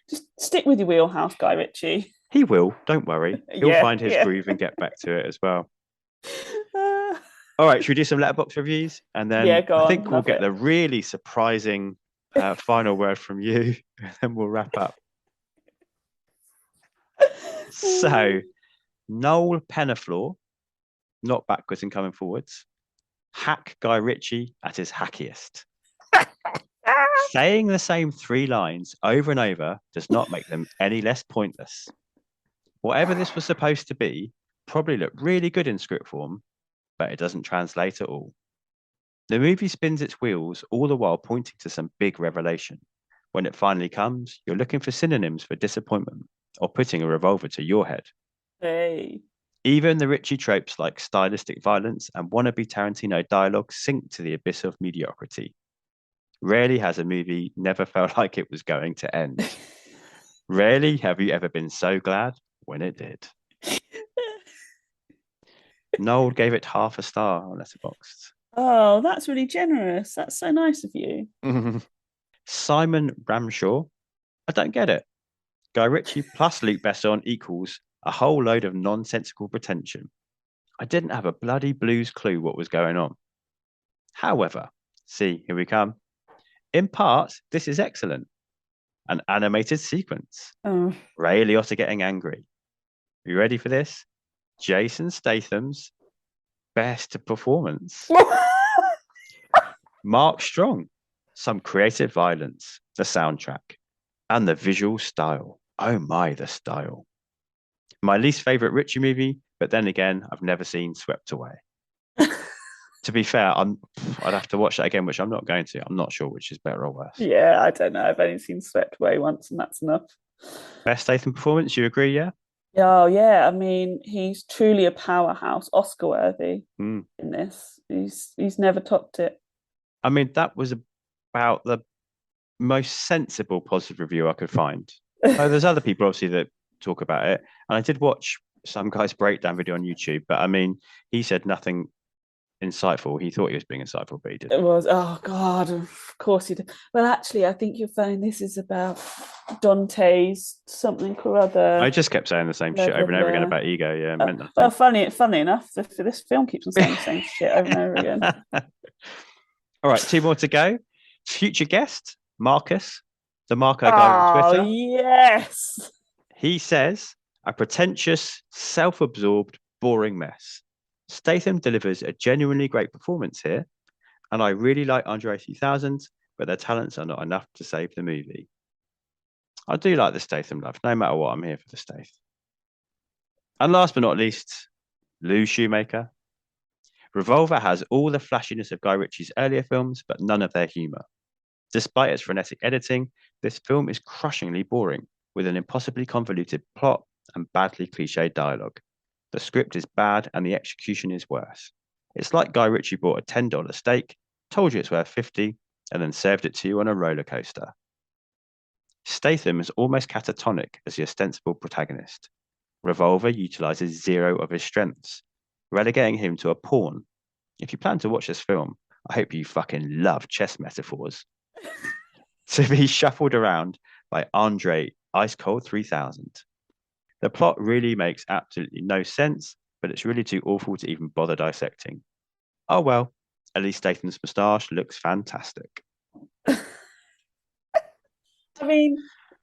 Just stick with your wheelhouse, Guy Ritchie. He will, don't worry. He'll Yeah, find his yeah. groove and get back to it as well. All right, should we do some letterbox reviews? And then Yeah, go I on, think we'll love get it. the really surprising final word from you, and then we'll wrap up. So, Noel Penaflor, not backwards and coming forwards. Hack Guy Ritchie at his hackiest. Saying the same 3 lines over and over does not make them any less pointless. Whatever this was supposed to be probably looked really good in script form, but it doesn't translate at all. The movie spins its wheels, all the while pointing to some big revelation. When it finally comes, you're looking for synonyms for disappointment or putting a revolver to your head. Hey. Even the Ritchie tropes like stylistic violence and wannabe Tarantino dialogue sink to the abyss of mediocrity. Rarely has a movie never felt like it was going to end. Rarely have you ever been so glad when it did. Noel gave it 0.5 star on Letterboxd. Oh, that's really generous. That's so nice of you. Simon Ramshaw, I don't get it. Guy Ritchie plus Luc Besson equals a whole load of nonsensical pretension. I didn't have a bloody blues clue what was going on. However, see, here we come. In part, this is excellent. An animated sequence. Oh. Ray Liotta getting angry. Are you ready for this? Jason Statham's best performance. Mark Strong. Some creative violence. The soundtrack. And the visual style. Oh my, the style. My least favorite Ritchie movie, but then again, I've never seen Swept Away. To be fair, I'd have to watch that again, which I'm not going to. I'm not sure which is better or worse. Yeah, I don't know. I've only seen Swept Away once, and that's enough. Best Statham performance, you agree, yeah? Oh, yeah. I mean, he's truly a powerhouse, Oscar worthy in this. He's never topped it. I mean, that was about the most sensible positive review I could find. There's other people, obviously, that talk about it. And I did watch some guy's breakdown video on YouTube, but I mean, he said nothing insightful. He thought he was being insightful, but he didn't. It was, oh God, of course he did. Well, actually, I think you're saying this is about Dante's something or other. I just kept saying the same shit over and over again about ego. Yeah, meant nothing. Well, funny enough, this film keeps on saying the same shit over and over again. All right, 2 more to go. Future guest, Marcus, the Marco guy on Twitter. Oh, yes. He says, a pretentious, self-absorbed, boring mess. Statham delivers a genuinely great performance here, and I really like Andre 3000, but their talents are not enough to save the movie. I do like the Statham love. No matter what, I'm here for the Stath. And last but not least, Lou Shoemaker. Revolver has all the flashiness of Guy Ritchie's earlier films, but none of their humour. Despite its frenetic editing, this film is crushingly boring, with an impossibly convoluted plot and badly cliched dialogue. The script is bad and the execution is worse. It's like Guy Ritchie bought a $10 steak, told you it's worth 50, and then served it to you on a roller coaster. Statham is almost catatonic as the ostensible protagonist. Revolver utilizes 0 of his strengths, relegating him to a pawn. If you plan to watch this film, I hope you fucking love chess metaphors. To be shuffled around by Andre Ice Cold 3000. The plot really makes absolutely no sense, but it's really too awful to even bother dissecting. Oh well, at least Statham's moustache looks fantastic. I mean,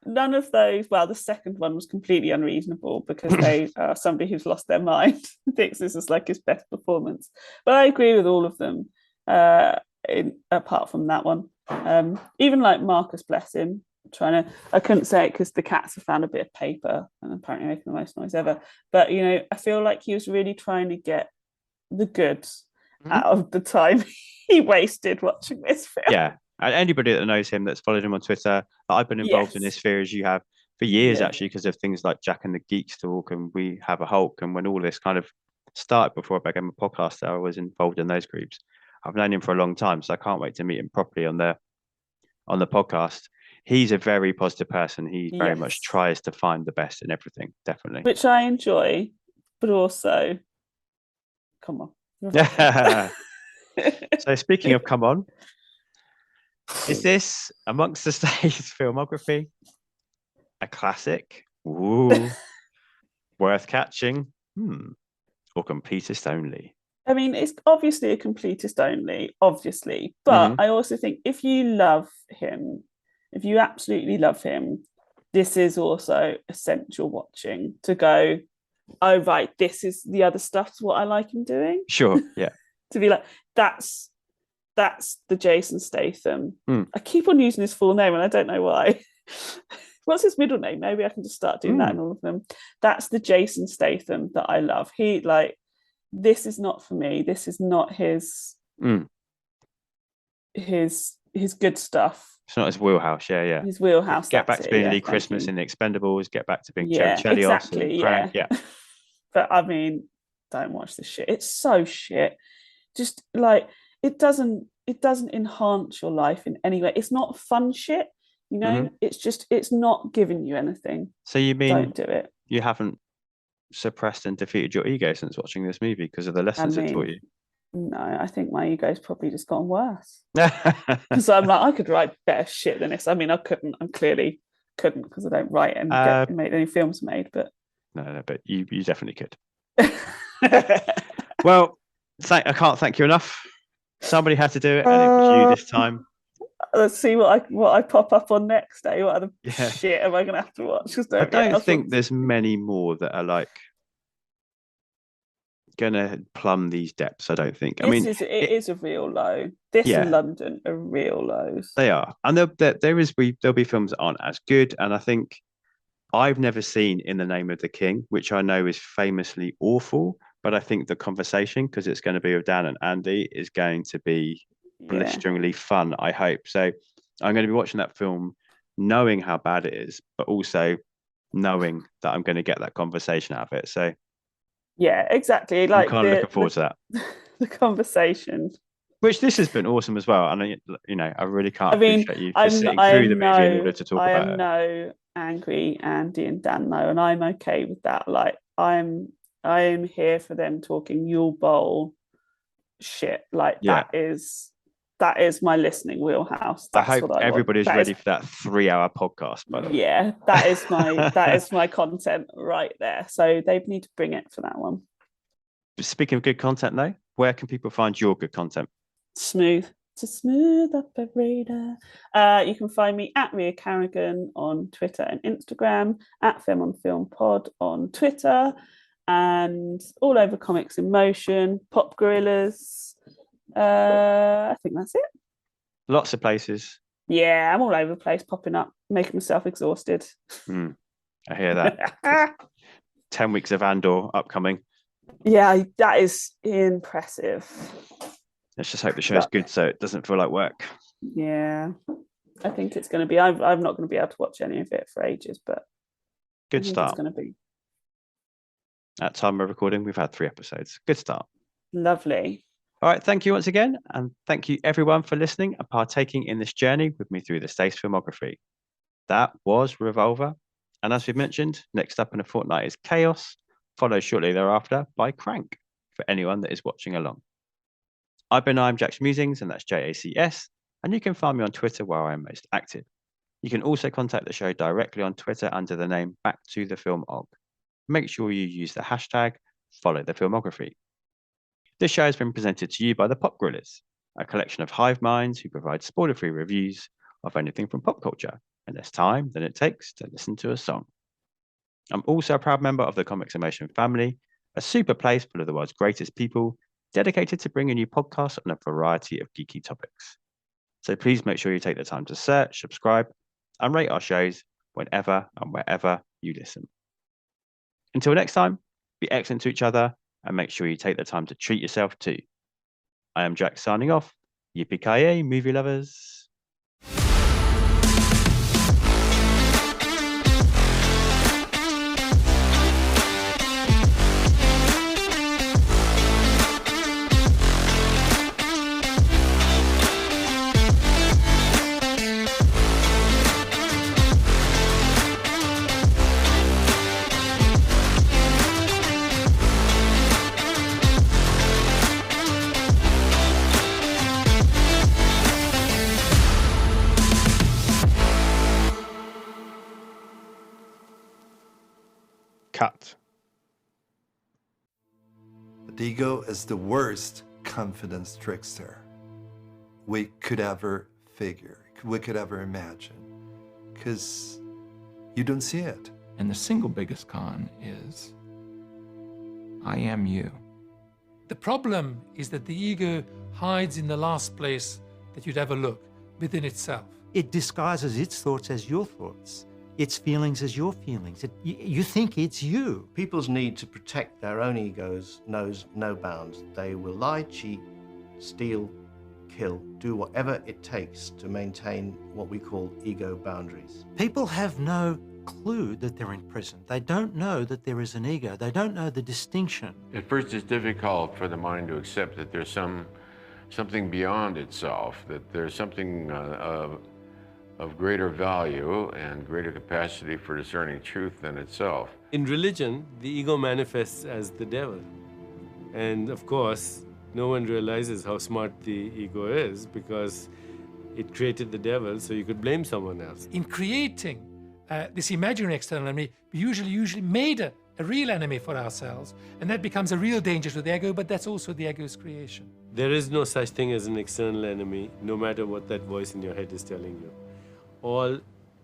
none of those. Well, the second one was completely unreasonable because they are somebody who's lost their mind thinks this is like his best performance. But I agree with all of them, apart from that one. Even like Marcus, bless him, I couldn't say it because the cats have found a bit of paper and apparently making the most noise ever. But I feel like he was really trying to get the goods out of the time he wasted watching this film. Yeah. And anybody that knows him, that's followed him on Twitter, I've been involved in this sphere, as you have, for years, actually, because of things like Jack and the Geeks Talk and We Have a Hulk. And when all this kind of started before I became a podcaster, I was involved in those groups. I've known him for a long time, so I can't wait to meet him properly on the podcast. He's a very positive person. He very much tries to find the best in everything, definitely. Which I enjoy, but also, come on. So speaking of come on, is this amongst the Stath's filmography a classic? Ooh, worth catching? Or completist only? I mean, it's obviously a completist only, obviously. But I also think if you love him, if you absolutely love him, this is also essential watching to go, oh, right, this is the other stuff's what I like him doing. Sure, yeah. To be like, that's the Jason Statham. I keep on using his full name and I don't know why. What's his middle name? Maybe I can just start doing that in all of them. That's the Jason Statham that I love. He, like, this is not for me. This is not his good stuff. It's not his wheelhouse, yeah. His wheelhouse. Get back to being Lee Christmas in The Expendables, get back to being Chelios exactly, and Frank, yeah. But I mean, don't watch this shit. It's so shit. Just like it doesn't enhance your life in any way. It's not fun shit, you know. It's not giving you anything. So you mean don't do it? You haven't suppressed and defeated your ego since watching this movie because of the lessons it taught you? No, I think my ego's probably just gotten worse. So I'm like, I could write better shit than this. I mean, I couldn't. I clearly couldn't because I don't write and get made any films made. But no, but you definitely could. Well, I can't thank you enough. Somebody had to do it, and it was you this time. Let's see what I pop up on next day. What other shit am I going to have to watch? I don't think there's many more that are like going to plumb these depths. I don't think. I mean, it is a real low. This and London are real lows. They are, and there'll be films that aren't as good. And I think I've never seen In the Name of the King, which I know is famously awful. But I think the conversation, because it's going to be with Dan and Andy, is going to be blisteringly fun, I hope. So I'm going to be watching that film knowing how bad it is, but also knowing that I'm going to get that conversation out of it. So yeah, exactly. Like I'm kind of looking forward to that. The conversation. Which this has been awesome as well. And I really can't appreciate you for sitting through the movie in order to talk about it. I am no angry Andy and Dan though, and I'm okay with that. Like I am here for them talking Yule Bowl shit. Like that is my listening wheelhouse. That's I hope everybody's ready for that 3-hour podcast, by the way. Yeah, that is my content right there. So they need to bring it for that one. Speaking of good content though, where can people find your good content? Smooth operator. You can find me at Ria Carrogan on Twitter and Instagram, at Film on Film Pod on Twitter, and all over Comics in Motion, Pop Gorillas. I think that's it. Lots of places. Yeah, I'm all over the place, popping up, making myself exhausted. I hear that. 10 weeks of Andor upcoming. Yeah, that is impressive. Let's just hope the show's good so it doesn't feel like work. Yeah, I think it's going to be. I'm not going to be able to watch any of it for ages, but good start. It's going to be. At time of recording, we've had 3 episodes. Good start. Lovely. All right, thank you once again, and thank you everyone for listening and partaking in this journey with me through the Stath's filmography. That was Revolver, and as we've mentioned, next up in a fortnight is Chaos, followed shortly thereafter by Crank, for anyone that is watching along. I'm Jack's Musings, and that's JACS, and you can find me on Twitter where I'm most active. You can also contact the show directly on Twitter under the name Back to the Filmog. Make sure you use the hashtag #FollowTheFilmography. This show has been presented to you by the Pop Gorillas, a collection of hive minds who provide spoiler-free reviews of anything from pop culture in less time than it takes to listen to a song. I'm also a proud member of the Comics in Motion family, a super place full of the world's greatest people, dedicated to bringing you podcasts on a variety of geeky topics. So please make sure you take the time to search, subscribe, and rate our shows whenever and wherever you listen. Until next time, be excellent to each other and make sure you take the time to treat yourself too. I am Jack signing off. Yippee-ki-yay, movie lovers. Cut. The ego is the worst confidence trickster we could ever figure, we could ever imagine, because you don't see it. And the single biggest con is, I am you. The problem is that the ego hides in the last place that you'd ever look, within itself. It disguises its thoughts as your thoughts, its feelings as your feelings. You think it's you. People's need to protect their own egos knows no bounds. They will lie, cheat, steal, kill, do whatever it takes to maintain what we call ego boundaries. People have no clue that they're in prison. They don't know that there is an ego. They don't know the distinction. At first, it's difficult for the mind to accept that there's something beyond itself, that there's something of greater value and greater capacity for discerning truth than itself. In religion, the ego manifests as the devil. And of course, no one realizes how smart the ego is because it created the devil so you could blame someone else. In creating this imaginary external enemy, we usually made a real enemy for ourselves, and that becomes a real danger to the ego, but that's also the ego's creation. There is no such thing as an external enemy, no matter what that voice in your head is telling you. All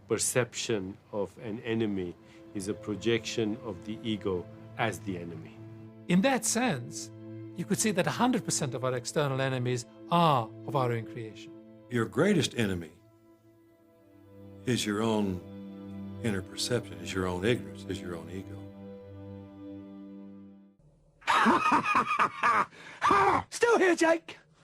perception of an enemy is a projection of the ego as the enemy. In that sense, you could say that 100% of our external enemies are of our own creation. Your greatest enemy is your own inner perception, is your own ignorance, is your own ego. Still here, Jake?